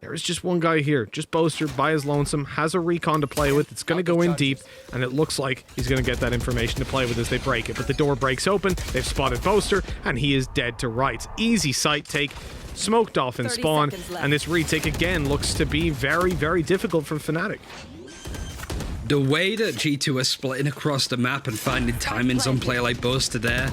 there is just one guy here, just Boaster by his lonesome, has a recon to play with. It's going to go in deep, and it looks like he's going to get that information to play with as they break it. But the door breaks open, they've spotted Boaster, and he is dead to rights. Easy sight take, smoked off in spawn, and this retake again looks to be very, very difficult for Fnatic. The way that G2 are splitting across the map and finding timings on player like Boaster there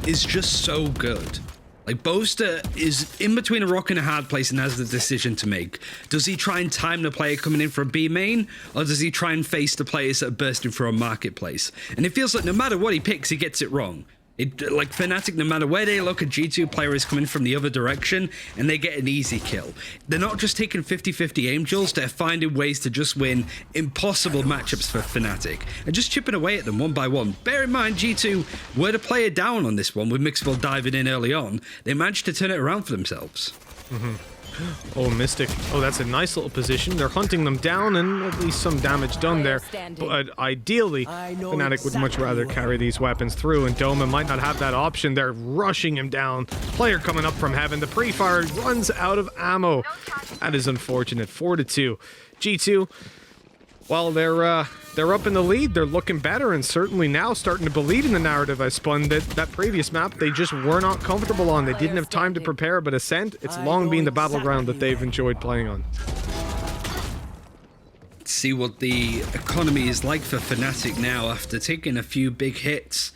is just so good. Like, Boaster is in between a rock and a hard place and has the decision to make. Does he try and time the player coming in for a B main, or does he try and face the players that are bursting through a marketplace? And it feels like no matter what he picks, he gets it wrong. Like Fnatic, no matter where they look, a G2 player is coming from the other direction, and they get an easy kill. They're not just taking 50-50 aim duels, they're finding ways to just win impossible matchups for Fnatic, and just chipping away at them one by one. Bear in mind, G2 were to play it down on this one, with Mixwell diving in early on. They managed to turn it around for themselves. Oh, Mystic. Oh, that's a nice little position. They're hunting them down, and at least some damage done there. But ideally, Fnatic would much rather carry these weapons through, and Doma might not have that option. They're rushing him down. Player coming up from heaven. The pre-fire runs out of ammo. That is unfortunate. 4-2. G2, well, they're up in the lead. They're looking better, and certainly now starting to believe in the narrative I spun that previous map they just were not comfortable on. They didn't have time to prepare, but Ascent, it's long been the battleground that they've enjoyed playing on. Let's see what the economy is like for Fnatic now after taking a few big hits.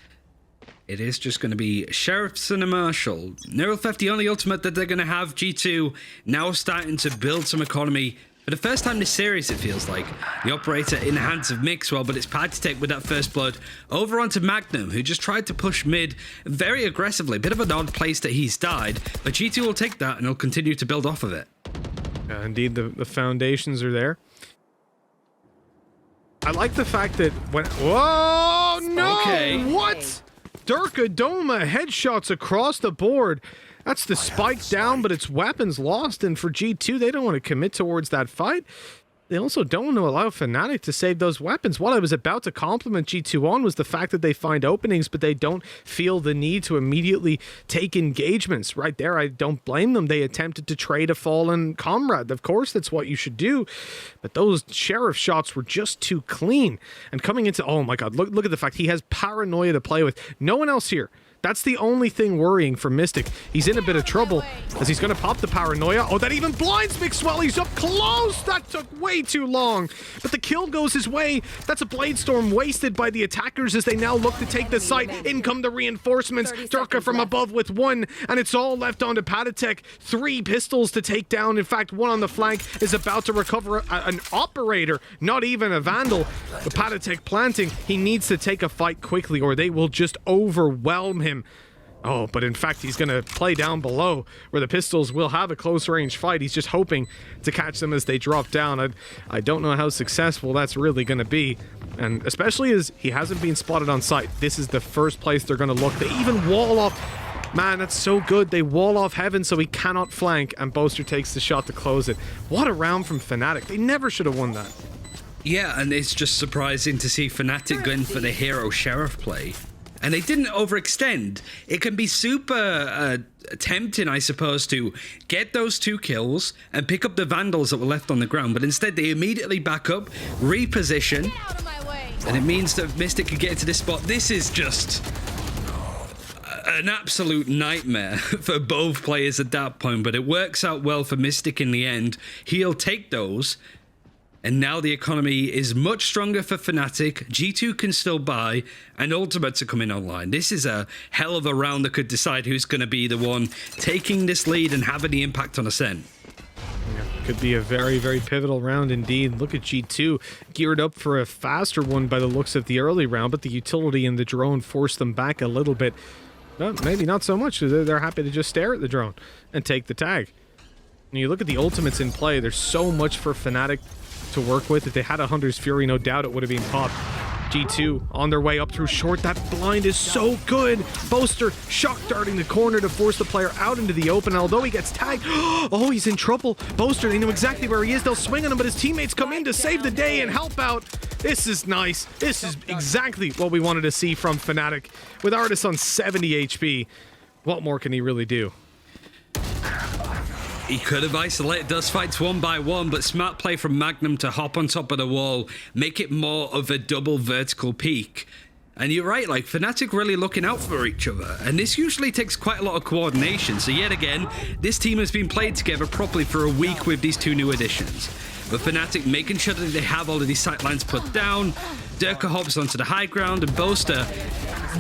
It is just going to be Sheriffs and a Marshal. Neural Theft, the only ultimate that they're going to have. G2 now starting to build some economy. For the first time this series, it feels like. The operator in the hands of Mixwell, but it's Patatech with that first blood over onto Magnum, who just tried to push mid very aggressively. Bit of an odd place that he's died, but G2 will take that and he'll continue to build off of it. Yeah, indeed, the foundations are there. I like the fact that when... Whoa, no! Okay. What? Durka Doma headshots across the board. That's the spike down, but it's weapons lost, and for G2, they don't want to commit towards that fight. they also don't want to allow Fnatic to save those weapons. What I was about to compliment G2 on was the fact that they find openings, but they don't feel the need to immediately take engagements. Right there, I don't blame them. They attempted to trade a fallen comrade. Of course, that's what you should do. But those Sheriff shots were just too clean. And coming into, oh my God, look at the fact he has paranoia to play with. No one else here. That's the only thing worrying for Mystic. He's in a bit of trouble as he's going to pop the paranoia. Oh, that even blinds Mixwell. He's up close. That took way too long. But the kill goes his way. That's a Blade Storm wasted by the attackers as they now look to take the site. In come the reinforcements. Durka from above with one. And it's all left onto Patatek. 3 pistols to take down. In fact, one on the flank is about to recover an operator, not even a Vandal. But Patatek planting. He needs to take a fight quickly or they will just overwhelm him. Oh, but in fact, he's going to play down below where the pistols will have a close range fight. He's just hoping to catch them as they drop down. I don't know how successful that's really going to be. And especially as he hasn't been spotted on site. This is the first place they're going to look. They even wall off. Man, that's so good. They wall off Heaven so he cannot flank. And Boaster takes the shot to close it. What a round from Fnatic. They never should have won that. Yeah, and it's just surprising to see Fnatic going for the hero Sheriff play. And they didn't overextend. It can be super tempting, I suppose, to get those 2 kills and pick up the Vandals that were left on the ground. But instead, they immediately back up, reposition. And it means that Mystic could get into this spot. This is just an absolute nightmare for both players at that point. But it works out well for Mystic in the end. He'll take those. And now the economy is much stronger for Fnatic. G2 can still buy, and Ultimates are coming online. This is a hell of a round that could decide who's going to be the one taking this lead and having the impact on Ascent. Yeah, could be a very, very pivotal round indeed. Look at G2 geared up for a faster one by the looks of the early round, but the utility in the drone forced them back a little bit. Well, maybe not so much. They're happy to just stare at the drone and take the tag. When you look at the Ultimates in play, there's so much for Fnatic to work with. If they had a Hunter's Fury, no doubt it would have been popped. G2 on their way up through short. That blind is so good. Boaster shock darting the corner to force the player out into the open. Although he gets tagged, oh, he's in trouble. Boaster, they know exactly where he is. They'll swing on him, but his teammates come in to save the day and help out. This is nice. This is exactly what we wanted to see from Fnatic. With Artis on 70 HP, what more can he really do? He could have isolated those fights one by one, but smart play from Magnum to hop on top of the wall, make it more of a double vertical peak. And you're right, like, Fnatic really looking out for each other. And this usually takes quite a lot of coordination. So yet again, this team has been played together properly for a week with these 2 new additions. But Fnatic making sure that they have all of these sightlines put down. Durka hops onto the high ground, and Boaster,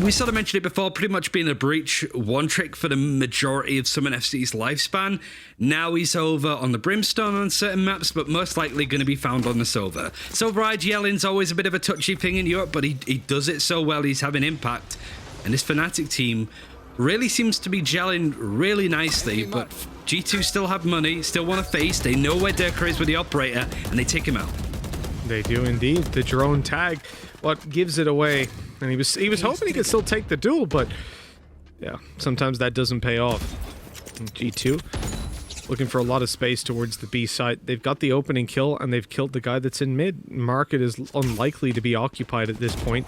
we sort of mentioned it before, pretty much being a breach one trick for the majority of Summon FC's lifespan. Now he's over on the Brimstone on certain maps, but most likely going to be found on the Silver. Silver-Eyed Yelling's always a bit of a touchy thing in Europe, but he does it so well, he's having impact. And this Fnatic team really seems to be gelling really nicely, but G2 still have money, still want to face, they know where Durka is with the operator, and they take him out. They do indeed. The drone tag, what gives it away. And he was hoping he could still take the duel, but yeah, sometimes that doesn't pay off. And G2 looking for a lot of space towards the B site. They've got the opening kill, and they've killed the guy that's in mid. Market is unlikely to be occupied at this point.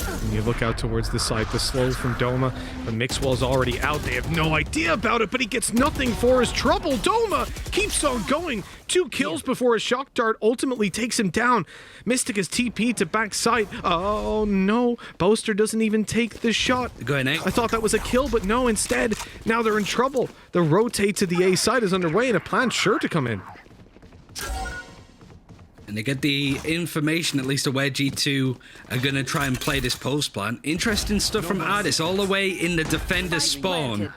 And you look out towards the site, the slow from Doma, but Mixwell's already out. They have no idea about it, but he gets nothing for his trouble. Doma keeps on going. 2 kills before a shock dart ultimately takes him down. Mystic is TP to back site. Oh no, Boaster doesn't even take the shot. Go ahead, Nate. I thought that was a kill, but no, instead, now they're in trouble. The rotate to the A site is underway and a plan sure to come in. And they get the information, at least, of where G2 are going to try and play this post plan. Interesting stuff from Ardis, all the way in the defender spawn.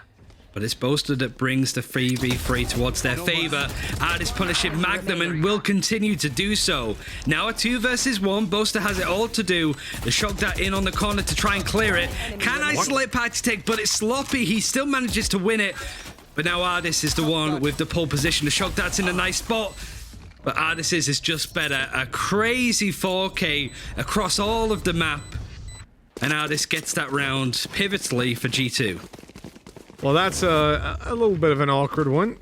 But it's Boaster that brings the 3v3 towards their favor. Ardis punishing Magnum and will continue to do so. Now a 2 versus 1. Boaster has it all to do. The shock dart in on the corner to try and clear it. Can isolate Patatek, but it's sloppy. He still manages to win it. But now Ardis is the one with the pole position. The shock dart's in a nice spot. But Ardis's is just better. A crazy 4K across all of the map. And Ardis gets that round pivotally for G2. Well, that's a little bit of an awkward one.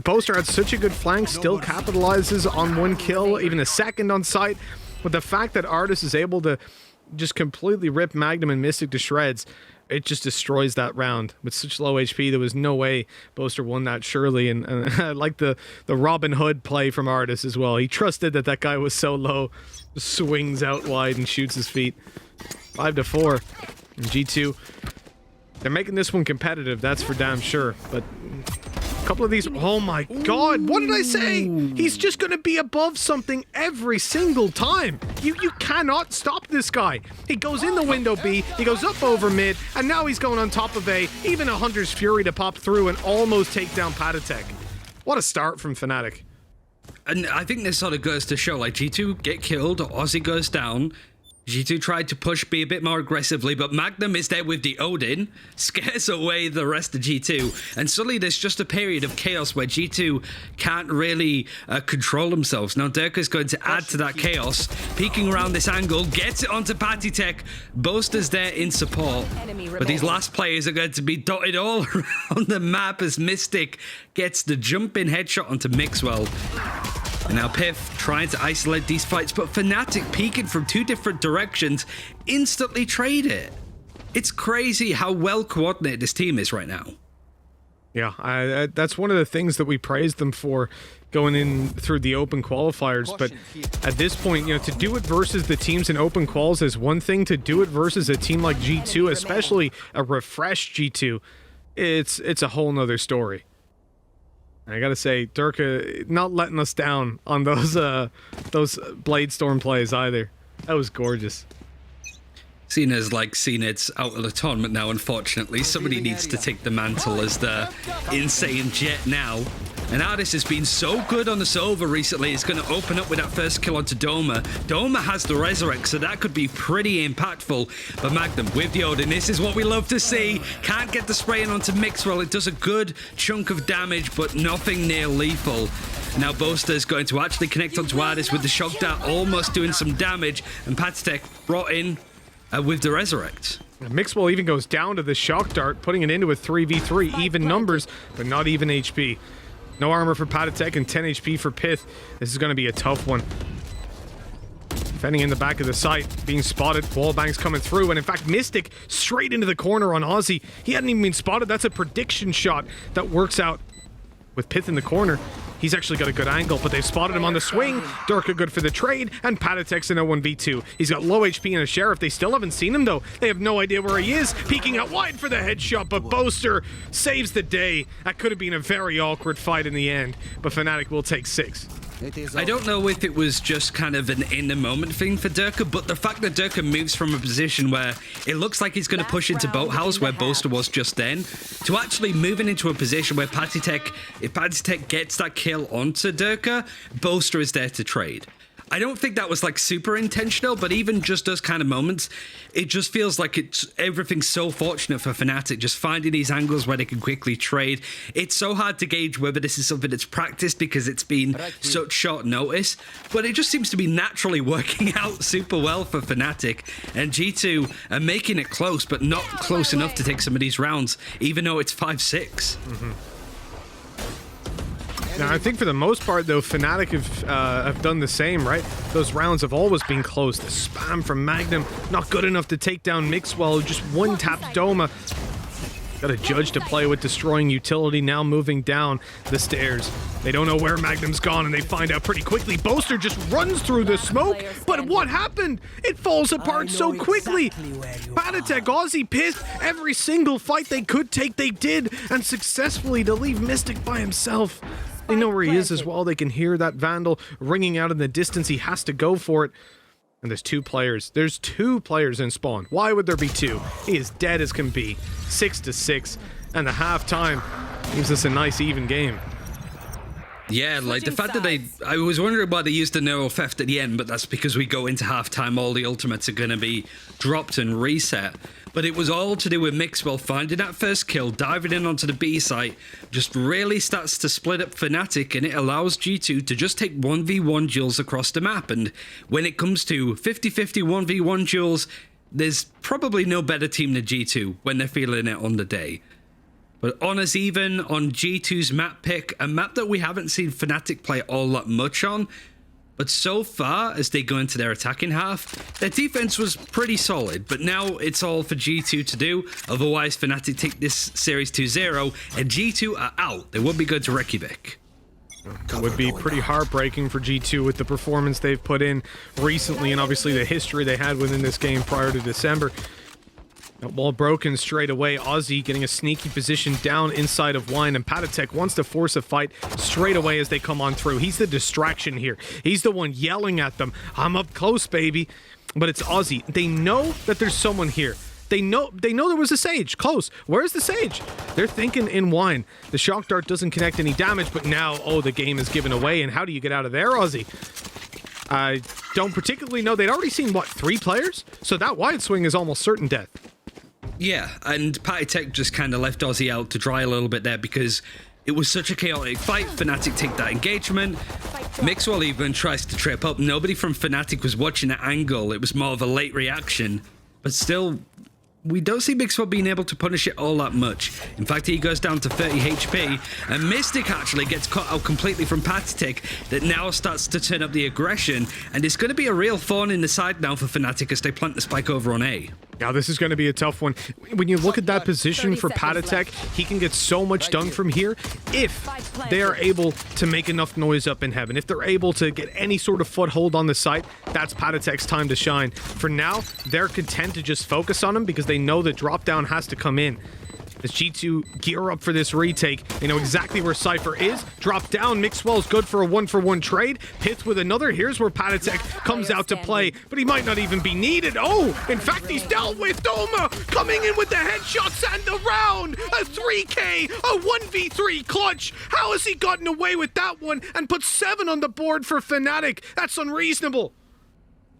Boaster had such a good flank, still capitalizes on 1 kill, even a second on site. But the fact that Artis is able to just completely rip Magnum and Mystic to shreds, it just destroys that round. With such low HP, there was no way Boaster won that surely. And I like the Robin Hood play from Artis as well. He trusted that that guy was so low, swings out wide and shoots his feet. 5-4. And G2, they're making this one competitive, that's for damn sure. But a couple of these, oh my god, what did I say? He's just gonna be above something every single time. You cannot stop this guy. He goes in the window B, he goes up over mid, and now he's going on top of A. Even a Hunter's Fury to pop through and almost take down Patatek. What a start from Fnatic. And I think this sort of goes to show, like, G2 get killed, Aussie goes down. G2 tried to push B a bit more aggressively, but Magnum is there with the Odin, scares away the rest of G2, and suddenly there's just a period of chaos where G2 can't really control themselves. Now Durka's going to add to that chaos, peeking around this angle, gets it onto Patatek. Boaster's there in support, but these last players are going to be dotted all around the map as Mystic gets the jump-in headshot onto Mixwell. And now Piff trying to isolate these fights, but Fnatic peeking from 2 different directions instantly trade it. It's crazy how well coordinated this team is right now. Yeah, that's one of the things that we praised them for going in through the open qualifiers. But at this point, you know, to do it versus the teams in open quals is one thing. To do it versus a team like G2, especially a refreshed G2, it's a whole nother story. I gotta say, Durka not letting us down on those Blade Storm plays either. That was gorgeous. Cena's like Cena's out of the tournament now, unfortunately. Somebody needs to take the mantle as the insane jet now. And Artis has been so good on the Sova recently. It's going to open up with that first kill onto Doma. Doma has the Resurrect, so that could be pretty impactful. But Magnum with the Odin, this is what we love to see. Can't get the spray in onto Mixwell. It does a good chunk of damage, but nothing near lethal. Now Boaster's going to actually connect onto Artis with the Shock Dart, almost doing some damage. And Patatek brought in with the Resurrect. Mixwell even goes down to the Shock Dart, putting it into a 3v3, even numbers, but not even HP. No armor for Patatek and 10 HP for Pith. This is going to be a tough one. Defending in the back of the site, being spotted. Wallbang's coming through, and in fact, Mystic straight into the corner on Aussie. He hadn't even been spotted. That's a prediction shot that works out with Pith in the corner. He's actually got a good angle, but they've spotted him on the swing. Durka good for the trade, and Patatek's in a 1v2. He's got low HP and a Sheriff. They still haven't seen him, though. They have no idea where he is. Peeking out wide for the headshot, but Boaster saves the day. That could have been a very awkward fight in the end, but Fnatic will take 6. I don't know if it was just kind of an in-the-moment thing for Durka, but the fact that Durka moves from a position where it looks like he's going to push into Boathouse, where Boaster was just then, to actually moving into a position where Patatek, if Patatek gets that kill onto Durka, Boaster is there to trade. I don't think that was like super intentional, but even just those kind of moments, it just feels like everything's so fortunate for Fnatic, just finding these angles where they can quickly trade. It's so hard to gauge whether this is something that's practiced because it's been such short notice, but it just seems to be naturally working out super well for Fnatic. And G2 are making it close, but not close enough to take some of these rounds, even though it's 5-6. Now, I think for the most part, though, Fnatic have done the same, right? Those rounds have always been close. The spam from Magnum, not good enough to take down Mixwell, just one-tapped Doma. Got a Judge to play with, destroying utility, now moving down the stairs. They don't know where Magnum's gone, and they find out pretty quickly. Boaster just runs through the smoke, but what happened? It falls apart so quickly. Patatek, Aussie pissed. Every single fight they could take, they did, and successfully to leave Mystic by himself. They know where he is as well. They can hear that Vandal ringing out in the distance. He has to go for it. And there's 2 players. There's 2 players in spawn. Why would there be 2? He is dead as can be. 6-6. And the halftime gives us a nice even game. Yeah, like the fact that I was wondering why they used the neural theft at the end, but that's because we go into halftime, all the ultimates are going to be dropped and reset. But it was all to do with Mixwell finding that first kill, diving in onto the B site, just really starts to split up Fnatic, and it allows G2 to just take 1v1 duels across the map. And when it comes to 50-50 1v1 duels, there's probably no better team than G2 when they're feeling it on the day. But honors even on G2's map pick, a map that we haven't seen Fnatic play all that much on. But so far, as they go into their attacking half, their defense was pretty solid. But now it's all for G2 to do. Otherwise, Fnatic take this series 2-0, and G2 are out. They would be good to Reykjavik. It would be pretty heartbreaking for G2 with the performance they've put in recently, and obviously the history they had within this game prior to December. That ball broken straight away. Ozzy getting a sneaky position down inside of Wine, and Patatek wants to force a fight straight away as they come on through. He's the distraction here. He's the one yelling at them, "I'm up close, baby." But it's Ozzy. They know that there's someone here. They know there was a Sage close. Where's the Sage? They're thinking in Wine. The shock dart doesn't connect any damage, but now, oh, the game is given away. And how do you get out of there, Ozzy? I don't particularly know. They'd already seen, what, 3 players? So that wide swing is almost certain death. Yeah, and Patatek just kind of left Ozzy out to dry a little bit there because it was such a chaotic fight. Fnatic take that engagement. Mixwell even tries to trip up. Nobody from Fnatic was watching that angle. It was more of a late reaction. But still, we don't see Mixwell being able to punish it all that much. In fact, he goes down to 30 HP, and Mystic actually gets cut out completely from Patatek that now starts to turn up the aggression, and it's going to be a real thorn in the side now for Fnatic as they plant the spike over on A. Now, this is going to be a tough one. When you look at that position for Patatek, he can get so much done from here if they are able to make enough noise up in heaven. If they're able to get any sort of foothold on the site, that's Patatek's time to shine. For now, they're content to just focus on him because they know that drop down has to come in. As G2 gear up for this retake, they know exactly where Cypher is. Drop down, Mixwell's good for a 1-for-1 trade. Pith with another. Here's where Patatek comes out to play, but he might not even be needed. Oh, in fact, he's dealt with. Doma coming in with the headshots and the round. A 3K, a 1v3 clutch. How has he gotten away with that one and put 7 on the board for Fnatic? That's unreasonable.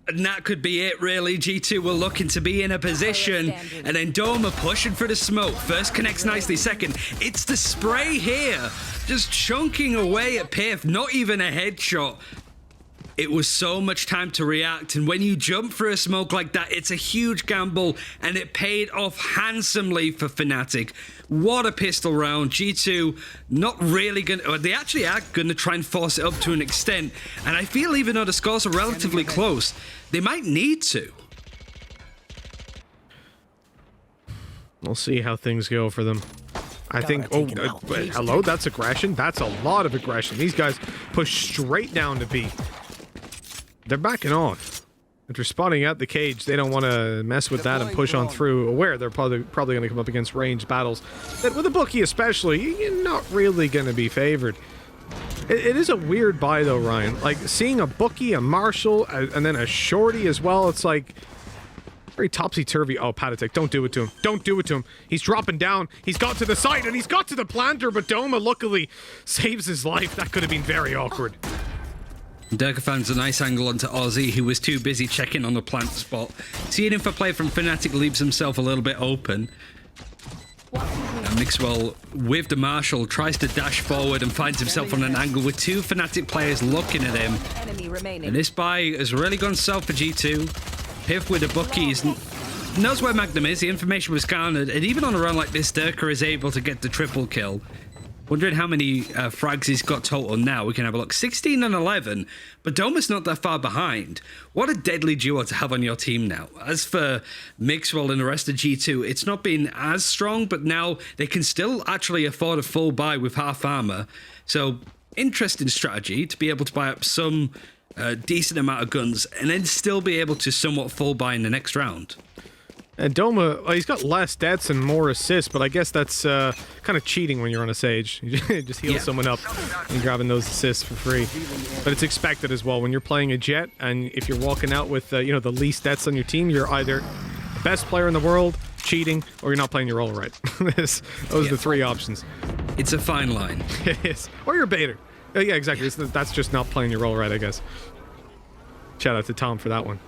And that could be it, really. G2 were looking to be in a position, and then Doma pushing for the smoke. First connects nicely, second. It's the spray here, just chunking away at Piff, not even a headshot. It was so much time to react, and when you jump for a smoke like that, it's a huge gamble, and it paid off handsomely for Fnatic. What a pistol round. G2 not really gonna, they actually are gonna try and force it up to an extent, and I feel even though the scores are relatively close, they might need to. We'll see how things go for them. I think, hello, that's aggression. That's a lot of aggression. These guys push straight down to B. They're backing off. If they're spotting out the cage, they don't want to mess with that and push on through, aware they're probably going to come up against ranged battles. That with a bookie especially, you're not really going to be favored. It is a weird buy though, Ryan. Like seeing a bookie, a marshal, and then a shorty as well. It's like very topsy-turvy. Oh, Patatek, don't do it to him. Don't do it to him. He's dropping down. He's got to the side and he's got to the planter, but Doma luckily saves his life. That could have been very awkward. Durka finds a nice angle onto Ozzy, who was too busy checking on the plant spot. Seeing him for play from Fnatic leaves himself a little bit open. And Mixwell, with the Marshal, tries to dash forward and finds himself on an angle with 2 Fnatic players looking at him. And this buy has really gone south for G2. Piff with the bookies knows where Magnum is, the information was garnered, and even on a run like this, Durka is able to get the triple kill. Wondering how many frags he's got total now. We can have a look. 16 and 11, but Doma's not that far behind. What a deadly duo to have on your team now. As for Mixwell and the rest of G2, it's not been as strong, but now they can still actually afford a full buy with half armor. So, interesting strategy to be able to buy up some decent amount of guns and then still be able to somewhat full buy in the next round. And Doma, well, he's got less deaths and more assists, but I guess that's kind of cheating when you're on a Sage. You just heal someone up and grabbing those assists for free. But it's expected as well. When you're playing a Jet, and if you're walking out with the least deaths on your team, you're either the best player in the world, cheating, or you're not playing your role right. Those are the 3 options. It's a fine line. It is. Or you're a baiter. Yeah, exactly. That's just not playing your role right, I guess. Shout out to Tom for that one.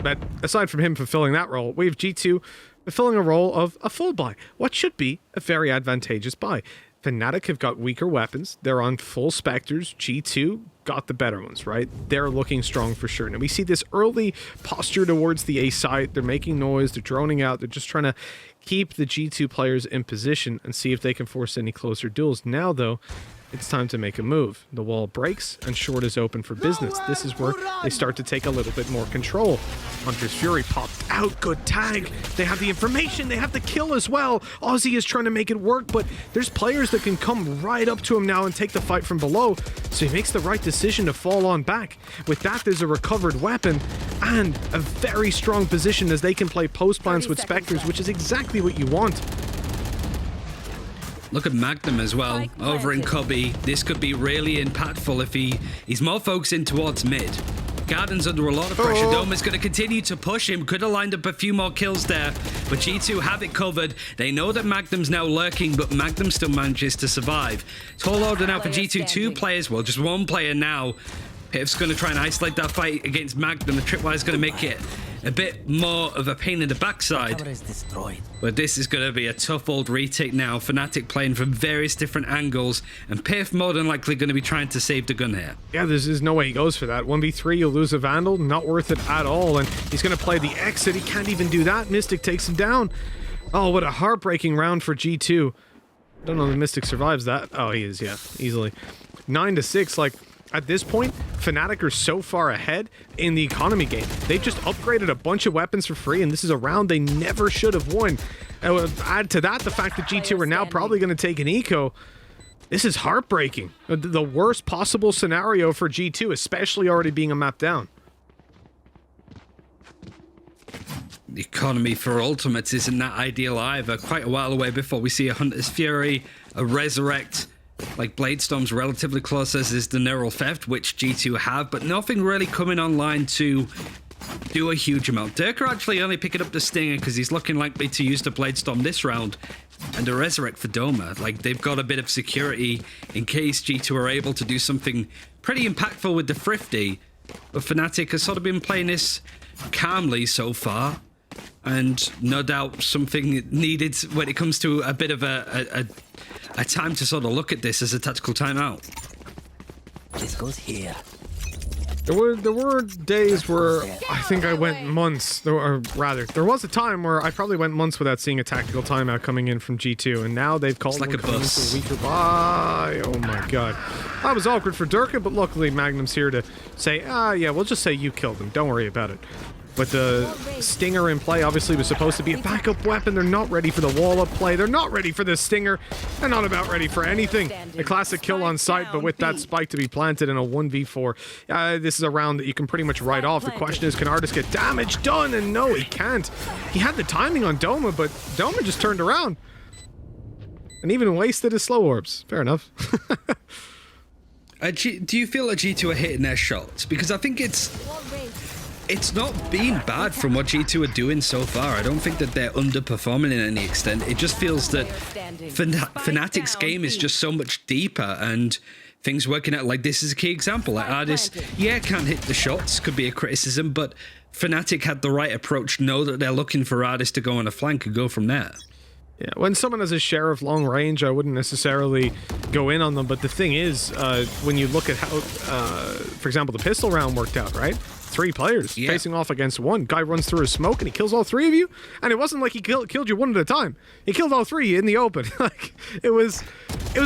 But aside from him fulfilling that role, we have G2 fulfilling a role of a full buy. What should be a very advantageous buy. Fnatic have got weaker weapons. They're on full Spectres. G2 got the better ones, right? They're looking strong for sure. Now we see this early posture towards the A site. They're making noise, they're droning out, they're just trying to keep the G2 players in position and see if they can force any closer duels. Now though, it's time to make a move. The wall breaks and short is open for business. This is where they start to take a little bit more control. Hunter's Fury popped out. Good tag. They have the information. They have the kill as well. Aussie is trying to make it work, but there's players that can come right up to him now and take the fight from below. So he makes the right decision to fall on back. With that, there's a recovered weapon and a very strong position as they can play post plants with Spectres, which is exactly what you want. Look at Magnum as well, over in Cubby. This could be really impactful if he's more focusing towards mid. Garden's under a lot of pressure. Doma's going to continue to push him. Could have lined up a few more kills there, but G2 have it covered. They know that Magnum's now lurking, but Magnum still manages to survive. Tall order now for G2. Two players, well, just one player now. Piff's going to try and isolate that fight against Magnum. The tripwire is going to make it a bit more of a pain in the backside. But this is going to be a tough old retake now. Fnatic playing from various different angles, and Piff more than likely going to be trying to save the gun here. Yeah, there's no way he goes for that. 1v3, you'll lose a Vandal. Not worth it at all. And he's going to play the exit. He can't even do that. Mystic takes him down. Oh, what a heartbreaking round for G2. Don't know if Mystic survives that. Oh, he is, yeah, easily. 9-6, like... At this point, Fnatic are so far ahead in the economy game. They just upgraded a bunch of weapons for free, and this is a round they never should have won. Add to that the fact that G2 are now probably going to take an eco. This is heartbreaking. The worst possible scenario for G2, especially already being a map down. The economy for Ultimates isn't that ideal either. Quite a while away before we see a Hunter's Fury, a Resurrect. Like Bladestorm's relatively close, as is the Neural Theft, which G2 have, but nothing really coming online to do a huge amount. Dirk are actually only picking up the Stinger because he's looking likely to use the Bladestorm this round, and a Resurrect for Doma. Like, they've got a bit of security in case G2 are able to do something pretty impactful with the Thrifty, but Fnatic has sort of been playing this calmly so far, and no doubt something needed when it comes to a bit of a time to sort of look at this as a tactical timeout. This goes here. There were days where I think I went months, or rather, there was a time where I probably went months without seeing a tactical timeout coming in from G2, and now they've called like one a coming bus. into a weaker bye. Oh my god. That was awkward for Durka, but luckily Magnum's here to say, yeah, we'll just say you killed him. Don't worry about it. But the Stinger in play obviously was supposed to be a backup weapon. They're not ready for the wall-up play. They're not ready for the Stinger. They're not about ready for anything. A classic kill on sight, but with that spike to be planted in a 1v4. This is a round that you can pretty much write off. The question is, can Artis get damage done? And no, he can't. He had the timing on Doma, but Doma just turned around. And even wasted his slow orbs. Fair enough. Do you feel that G2 are hitting their shots? Because I think it's not been bad from what G2 are doing so far. I don't think that they're underperforming in any extent. It just feels that Fnatic's game is just so much deeper, and things working out. Like, this is a key example. Like, Ardis, can't hit the shots, could be a criticism, but Fnatic had the right approach, know that they're looking for Ardis to go on a flank and go from there. Yeah, when someone has a share of long range, I wouldn't necessarily go in on them, but the thing is, when you look at how, for example, the pistol round worked out, right? 3 players facing off against one. Guy runs through his smoke and he kills all 3 of you, and it wasn't like he killed you one at a time. He killed all 3 in the open. Like, it was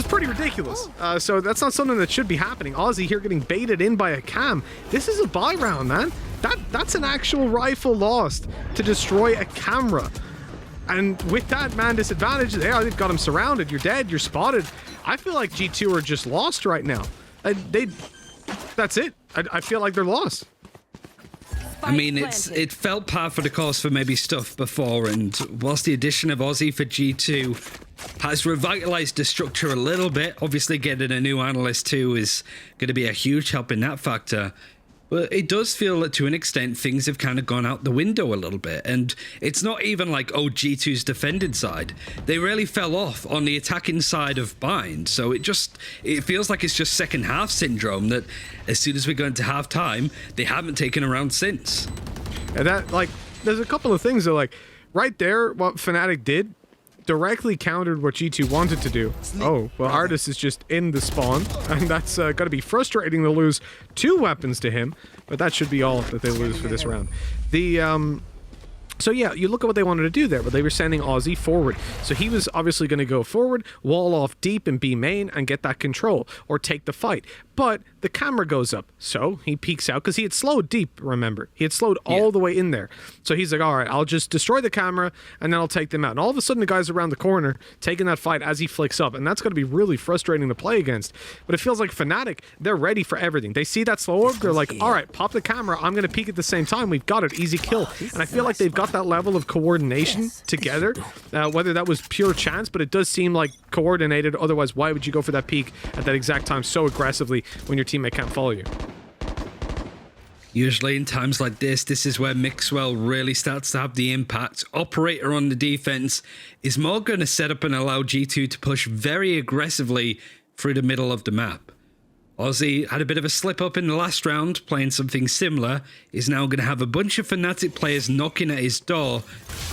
pretty ridiculous. So that's not something that should be happening. Aussie here getting baited in by a cam. This is a buy round, man. That's an actual rifle lost to destroy a camera. And with that man disadvantage, they've got him surrounded. You're dead. You're spotted. I feel like G2 are just lost right now. That's it. I feel like they're lost. I mean, it felt par for the course for maybe stuff before, and whilst the addition of Aussie for G2 has revitalized the structure a little bit, obviously getting a new analyst too is going to be a huge help in that factor. But it does feel that to an extent things have kind of gone out the window a little bit, and it's not even like, oh, G2's defended side. They really fell off on the attacking side of Bind, so it feels like it's just second half syndrome, that as soon as we go into half time, they haven't taken a round since. And that, like, there's a couple of things that, like, right there, what Fnatic did directly countered what G2 wanted to do. Oh, well, Artis is just in the spawn, and that's got to be frustrating to lose 2 weapons to him, but that should be all that they lose for this round. So yeah, you look at what they wanted to do there, but they were sending Aussie forward. So he was obviously going to go forward, wall off deep in B main, and get that control, or take the fight. But the camera goes up, so he peeks out, because he had slowed deep, remember. He had slowed all the way in there. So he's like, all right, I'll just destroy the camera, and then I'll take them out. And all of a sudden, the guy's around the corner, taking that fight as he flicks up, and that's going to be really frustrating to play against. But it feels like Fnatic, they're ready for everything. They see that slow orb, they're like, all right, pop the camera, I'm going to peek at the same time, we've got it, easy kill. And I feel like they've got that level of coordination together, whether that was pure chance, but it does seem like coordinated. Otherwise, why would you go for that peek at that exact time so aggressively when your teammate can't follow you? Usually in times like this is where Mixwell really starts to have the impact. Operator on the defense is more going to set up and allow G2 to push very aggressively through the middle of the map. Aussie had a bit of a slip up in the last round, playing something similar. Is now going to have a bunch of Fnatic players knocking at his door.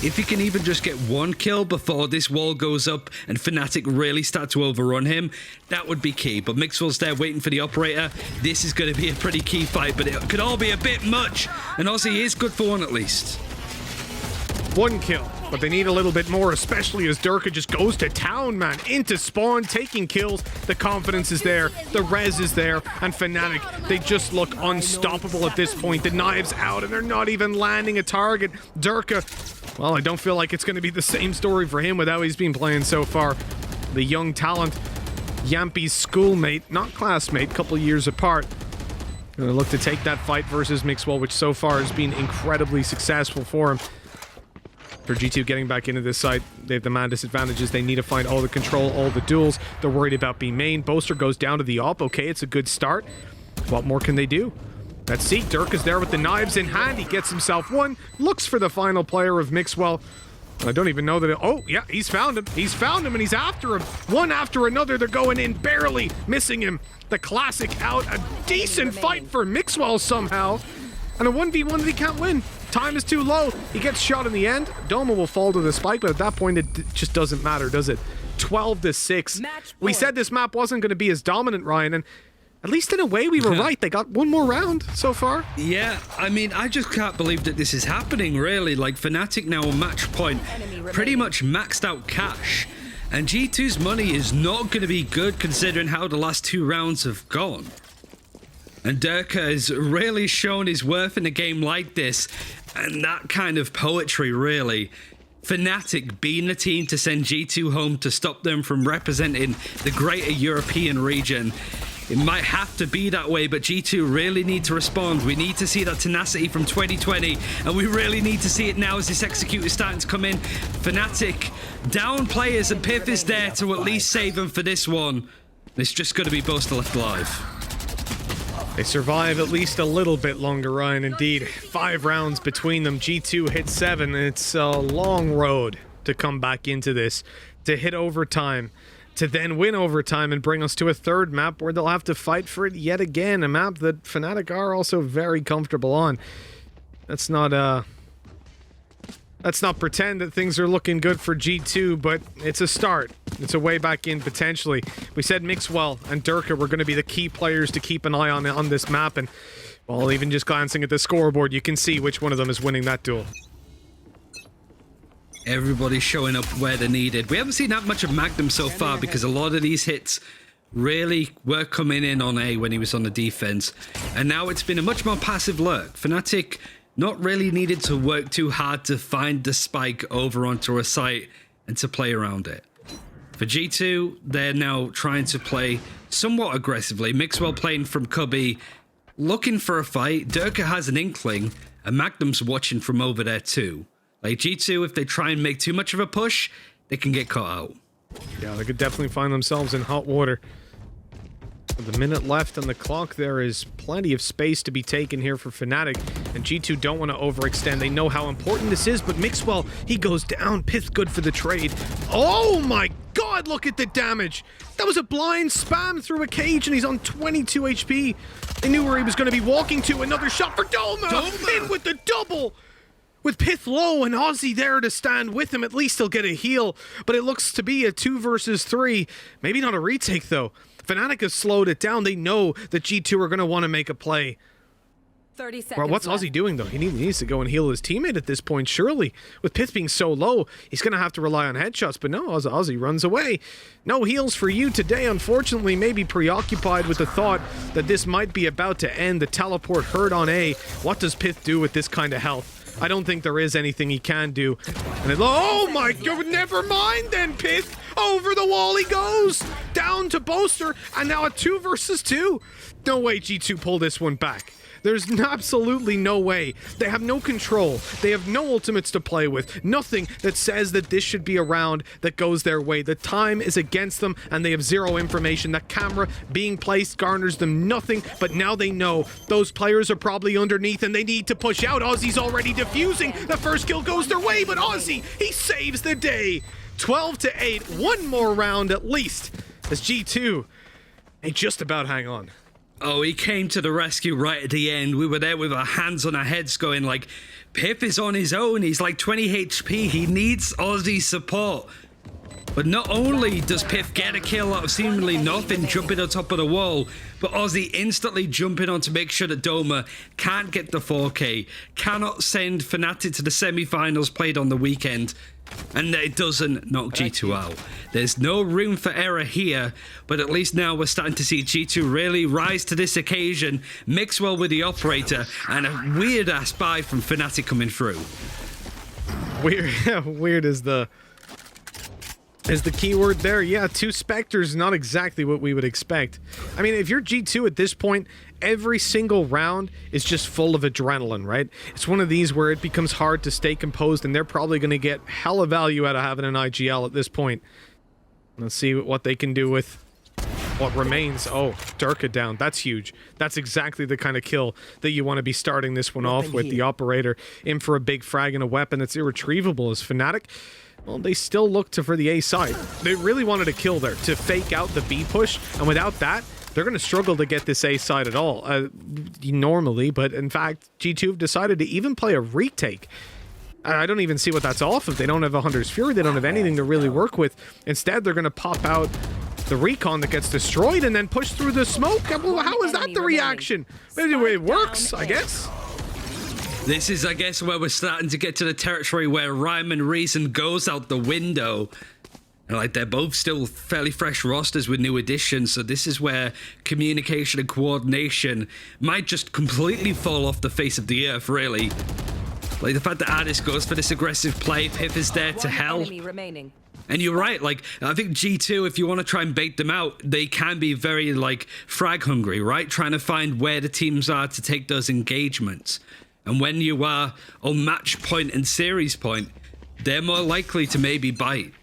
If he can even just get 1 kill before this wall goes up and Fnatic really start to overrun him, that would be key. But Mixwell's there waiting for the operator. This is going to be a pretty key fight, but it could all be a bit much. And Aussie is good for 1 at least. 1 kill, but they need a little bit more, especially as Durka just goes to town, man, into spawn, taking kills. The confidence is there, the res is there, and Fnatic, they just look unstoppable at this point. The knives out, and they're not even landing a target. Durka, well, I don't feel like it's going to be the same story for him with how he's been playing so far. The young talent, Yampy's schoolmate, not classmate, couple years apart. Gonna look to take that fight versus Mixwell, which so far has been incredibly successful for him. For G2 getting back into this site, they have the man disadvantages. They need to find all the control, all the duels. They're worried about B main. Boaster goes down to the op. Okay, it's a good start. What more can they do? Let's see. Dirk is there with the knives in hand. He gets himself 1. Looks for the final player of Mixwell. I don't even know that oh, yeah, he's found him. He's found him, and he's after him. One after another, they're going in, barely missing him. The classic out. A decent fight for Mixwell somehow. And a 1v1 that he can't win. Time is too low. He gets shot in the end. Doma will fall to the spike, but at that point, it just doesn't matter, does it? 12-6. We said this map wasn't going to be as dominant, Ryan, and at least in a way, we were right. They got 1 more round so far. Yeah, I mean, I just can't believe that this is happening, really. Like, Fnatic now on match point, pretty much maxed out cash. And G2's money is not going to be good considering how the last 2 rounds have gone. And Durka has really shown his worth in a game like this, and that kind of poetry, really. Fnatic being the team to send G2 home to stop them from representing the greater European region. It might have to be that way, but G2 really need to respond. We need to see that tenacity from 2020, and we really need to see it now as this execute is starting to come in. Fnatic down players, and Piff is there to at least save them for this one. It's just going to be Boaster left alive. They survive at least a little bit longer, Ryan, indeed. 5 rounds between them. G2 hit 7. It's a long road to come back into this, to hit overtime, to then win overtime and bring us to a 3rd map where they'll have to fight for it yet again. A map that Fnatic are also very comfortable on. Let's not pretend that things are looking good for G2, but it's a start. It's a way back in, potentially. We said Mixwell and Durka were going to be the key players to keep an eye on this map, and, well, even just glancing at the scoreboard, you can see which one of them is winning that duel. Everybody's showing up where they're needed. We haven't seen that much of Magnum so far because a lot of these hits really were coming in on A when he was on the defense, and now it's been a much more passive lurk. Fnatic not really needed to work too hard to find the spike over onto a site and to play around it. For G2, they're now trying to play somewhat aggressively. Mixwell playing from Cubby, looking for a fight. Durka has an inkling, and Magnum's watching from over there too. Like G2, if they try and make too much of a push, they can get caught out. Yeah, they could definitely find themselves in hot water. With a minute left on the clock, there is plenty of space to be taken here for Fnatic, and G2 don't want to overextend. They know how important this is, but Mixwell, he goes down. Pith good for the trade. Oh my god, look at the damage! That was a blind spam through a cage, and he's on 22 HP. They knew where he was going to be walking to. Another shot for Doma! In with the double! With Pith low and Aussie there to stand with him, at least he'll get a heal. But it looks to be a 2 versus 3. Maybe not a retake, though. Fnatic has slowed it down. They know that G2 are going to want to make a play. 30 seconds Well, what's left. Aussie doing, though? He needs to go and heal his teammate at this point, surely. With Pith being so low, he's going to have to rely on headshots. But no, Aussie runs away. No heals for you today, unfortunately. Maybe preoccupied with the thought that this might be about to end. The teleport heard on A. What does Pith do with this kind of health? I don't think there is anything he can do. And oh my god, never mind then, Pith. Over the wall he goes. Down to Boaster. And now a 2 versus 2. No way G2 pull this one back. There's absolutely no way. They have no control. They have no ultimates to play with. Nothing that says that this should be a round that goes their way. The time is against them, and they have zero information. That camera being placed garners them nothing, but now they know those players are probably underneath, and they need to push out. Aussie's already defusing. The first kill goes their way, but Aussie, he saves the day. 12-8. One more round at least, as G2, they just about hang on. Oh, he came to the rescue right at the end. We were there with our hands on our heads going like, Pip is on his own. He's like 20 HP. He needs Aussie's support. But not only does Piff get a kill out of seemingly nothing, jumping on top of the wall, but Aussie instantly jumping on to make sure that Doma can't get the 4K, cannot send Fnatic to the semi-finals played on the weekend, and it doesn't knock G2 out. There's no room for error here, but at least now we're starting to see G2 really rise to this occasion, mix well with the operator, and a weird-ass buy from Fnatic coming through. Weird is the keyword there. Yeah, 2 Spectres, not exactly what we would expect. I mean, if you're G2 at this point, every single round is just full of adrenaline, right? It's one of these where it becomes hard to stay composed, and they're probably going to get hella value out of having an IGL at this point. Let's see what they can do with what remains. Oh, Durka down. That's huge. That's exactly the kind of kill that you want to be starting this one off with. The operator in for a big frag and a weapon that's irretrievable as Fnatic. Well, they still look for the A side. They really wanted a kill there to fake out the B push, and without that, they're going to struggle to get this A side at all, normally, but in fact, G2 have decided to even play a retake. I don't even see what that's off of. They don't have a Hunter's Fury, they don't have anything to really work with. Instead, they're going to pop out the recon that gets destroyed and then push through the smoke. How is that the reaction? Anyway, it works, I guess. This is, I guess, where we're starting to get to the territory where rhyme and reason goes out the window. And like, they're both still fairly fresh rosters with new additions, so this is where communication and coordination might just completely fall off the face of the earth, really. Like, the fact that Addis goes for this aggressive play, Pip is there to help. And you're right, like, I think G2, if you want to try and bait them out, they can be very, like, frag hungry, right? Trying to find where the teams are to take those engagements. And when you are on match point and series point, they're more likely to maybe bite.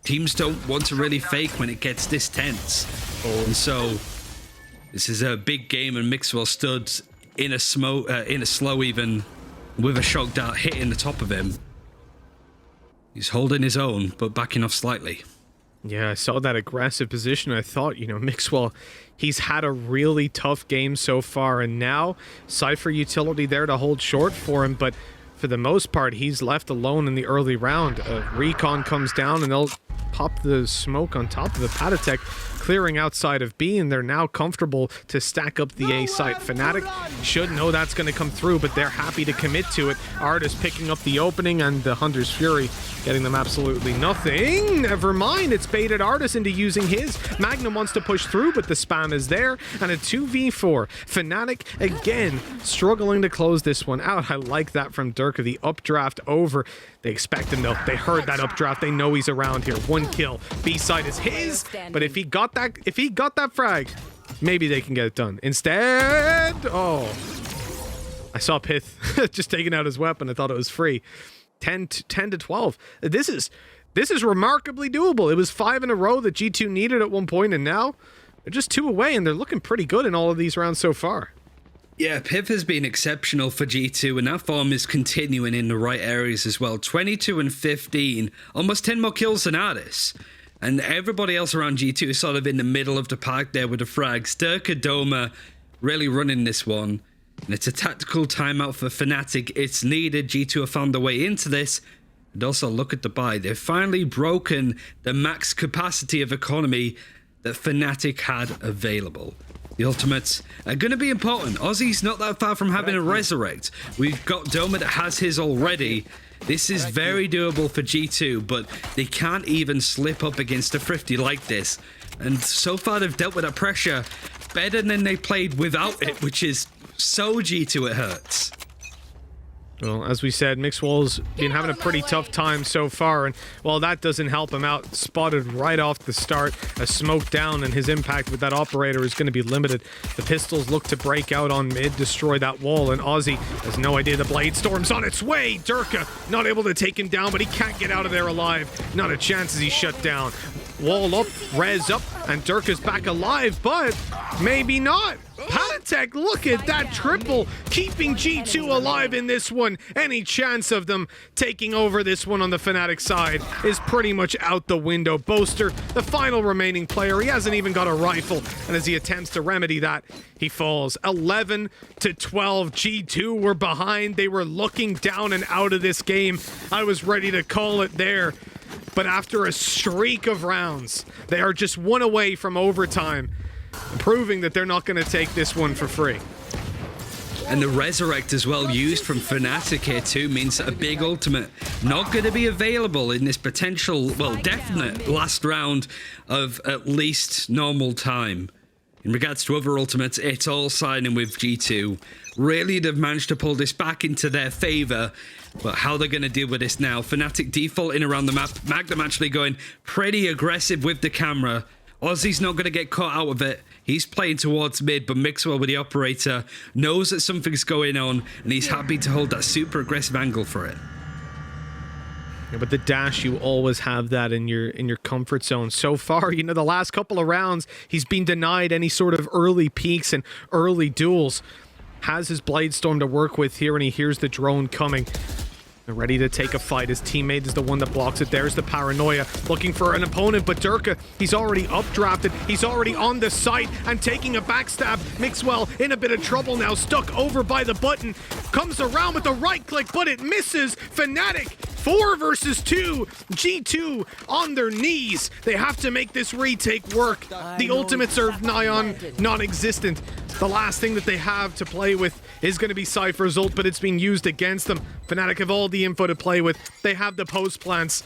Teams don't want to really fake when it gets this tense. And so this is a big game, and Mixwell stood in a slow even, with a shock dart hitting the top of him. He's holding his own, but backing off slightly. Yeah, I saw that aggressive position. I thought, Mixwell, he's had a really tough game so far, and now Cypher utility there to hold short for him, but for the most part, he's left alone in the early round. Recon comes down, and they'll pop the smoke on top of the Patatek, clearing outside of B, and they're now comfortable to stack up the A site. Fnatic should know that's going to come through, but they're happy to commit to it. Artis picking up the opening, and the Hunter's Fury getting them absolutely nothing. Never mind, it's baited Artis into using his. Magnum wants to push through, but the spam is there, and a 2v4. Fnatic, again, struggling to close this one out. I like that from Durka, the updraft over. They expect him, though. They heard that updraft. They know he's around here. One kill. B-side is his, but if he got that frag, maybe they can get it done. Instead, oh, I saw Pith just taking out his weapon. I thought it was free. 10 to 12. This is remarkably doable. It was 5 in a row that G2 needed at one point, and now they're just 2 away, and they're looking pretty good in all of these rounds so far. Yeah, Pip has been exceptional for G2, and that form is continuing in the right areas as well. 22 and 15, almost 10 more kills than Addis. And everybody else around G2 is sort of in the middle of the pack there with the frags. Durka Doma really running this one. And it's a tactical timeout for Fnatic. It's needed. G2 have found their way into this. And also look at the buy. They've finally broken the max capacity of economy that Fnatic had available. The ultimates are going to be important. Aussie's not that far from having a resurrect. We've got Doma that has his already. This is very doable for G2, but they can't even slip up against a Thrifty like this. And so far they've dealt with that pressure better than they played without it, which is so G2 it hurts. Well, as we said, Mixwell's been having a pretty tough time so far, and while that doesn't help him out, spotted right off the start, a smoke down, and his impact with that operator is going to be limited. The pistols look to break out on mid, destroy that wall, and Aussie has no idea the Blade Storm's on its way. Durka not able to take him down, but he can't get out of there alive. Not a chance as he's shut down. Wall up, res up, and Durka's back alive, but maybe not. Panatek, look at that triple, keeping G2 alive in this one. Any chance of them taking over this one on the Fnatic side is pretty much out the window. Boaster, the final remaining player, he hasn't even got a rifle, and as he attempts to remedy that, he falls. 11-12, G2 were behind. They were looking down and out of this game. I was ready to call it there. But after a streak of rounds, they are just one away from overtime, proving that they're not going to take this one for free. And the Resurrect as well used from Fnatic here too means that a big ultimate not going to be available in this potential, well, definite last round of at least normal time. In regards to other ultimates, it's all signing with G2. Really, they've managed to pull this back into their favor. But how they're going to deal with this now? Fnatic defaulting around the map. Magnum actually going pretty aggressive with the camera. Aussie's not going to get caught out of it. He's playing towards mid, but Mixwell with the operator knows that something's going on, and he's happy to hold that super aggressive angle for it. Yeah, but the dash, you always have that in your comfort zone. So far, you know, the last couple of rounds, he's been denied any sort of early peaks and early duels. Has his Blade Storm to work with here, and he hears the drone coming. They're ready to take a fight. His teammate is the one that blocks it. There's the paranoia, looking for an opponent, but Durka, he's already updrafted. He's already on the site and taking a backstab. Mixwell in a bit of trouble now, stuck over by the button. Comes around with the right click, but it misses. Fnatic, 4 versus 2. G2 on their knees. They have to make this retake work. The ultimates are nigh on non-existent. The last thing that they have to play with is going to be Cypher's ult, but it's being used against them. Fnatic have all the info to play with. They have the post plants.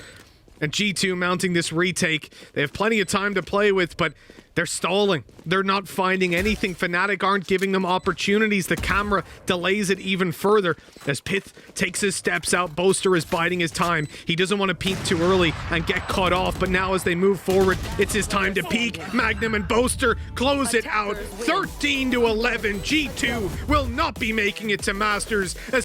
And G2 mounting this retake. They have plenty of time to play with, but they're stalling. They're not finding anything. Fnatic aren't giving them opportunities. The camera delays it even further. As Pith takes his steps out, Boaster is biding his time. He doesn't want to peek too early and get caught off, but now as they move forward, it's his time to peek. Magnum and Boaster close it out. 13-11. G2 will not be making it to Masters as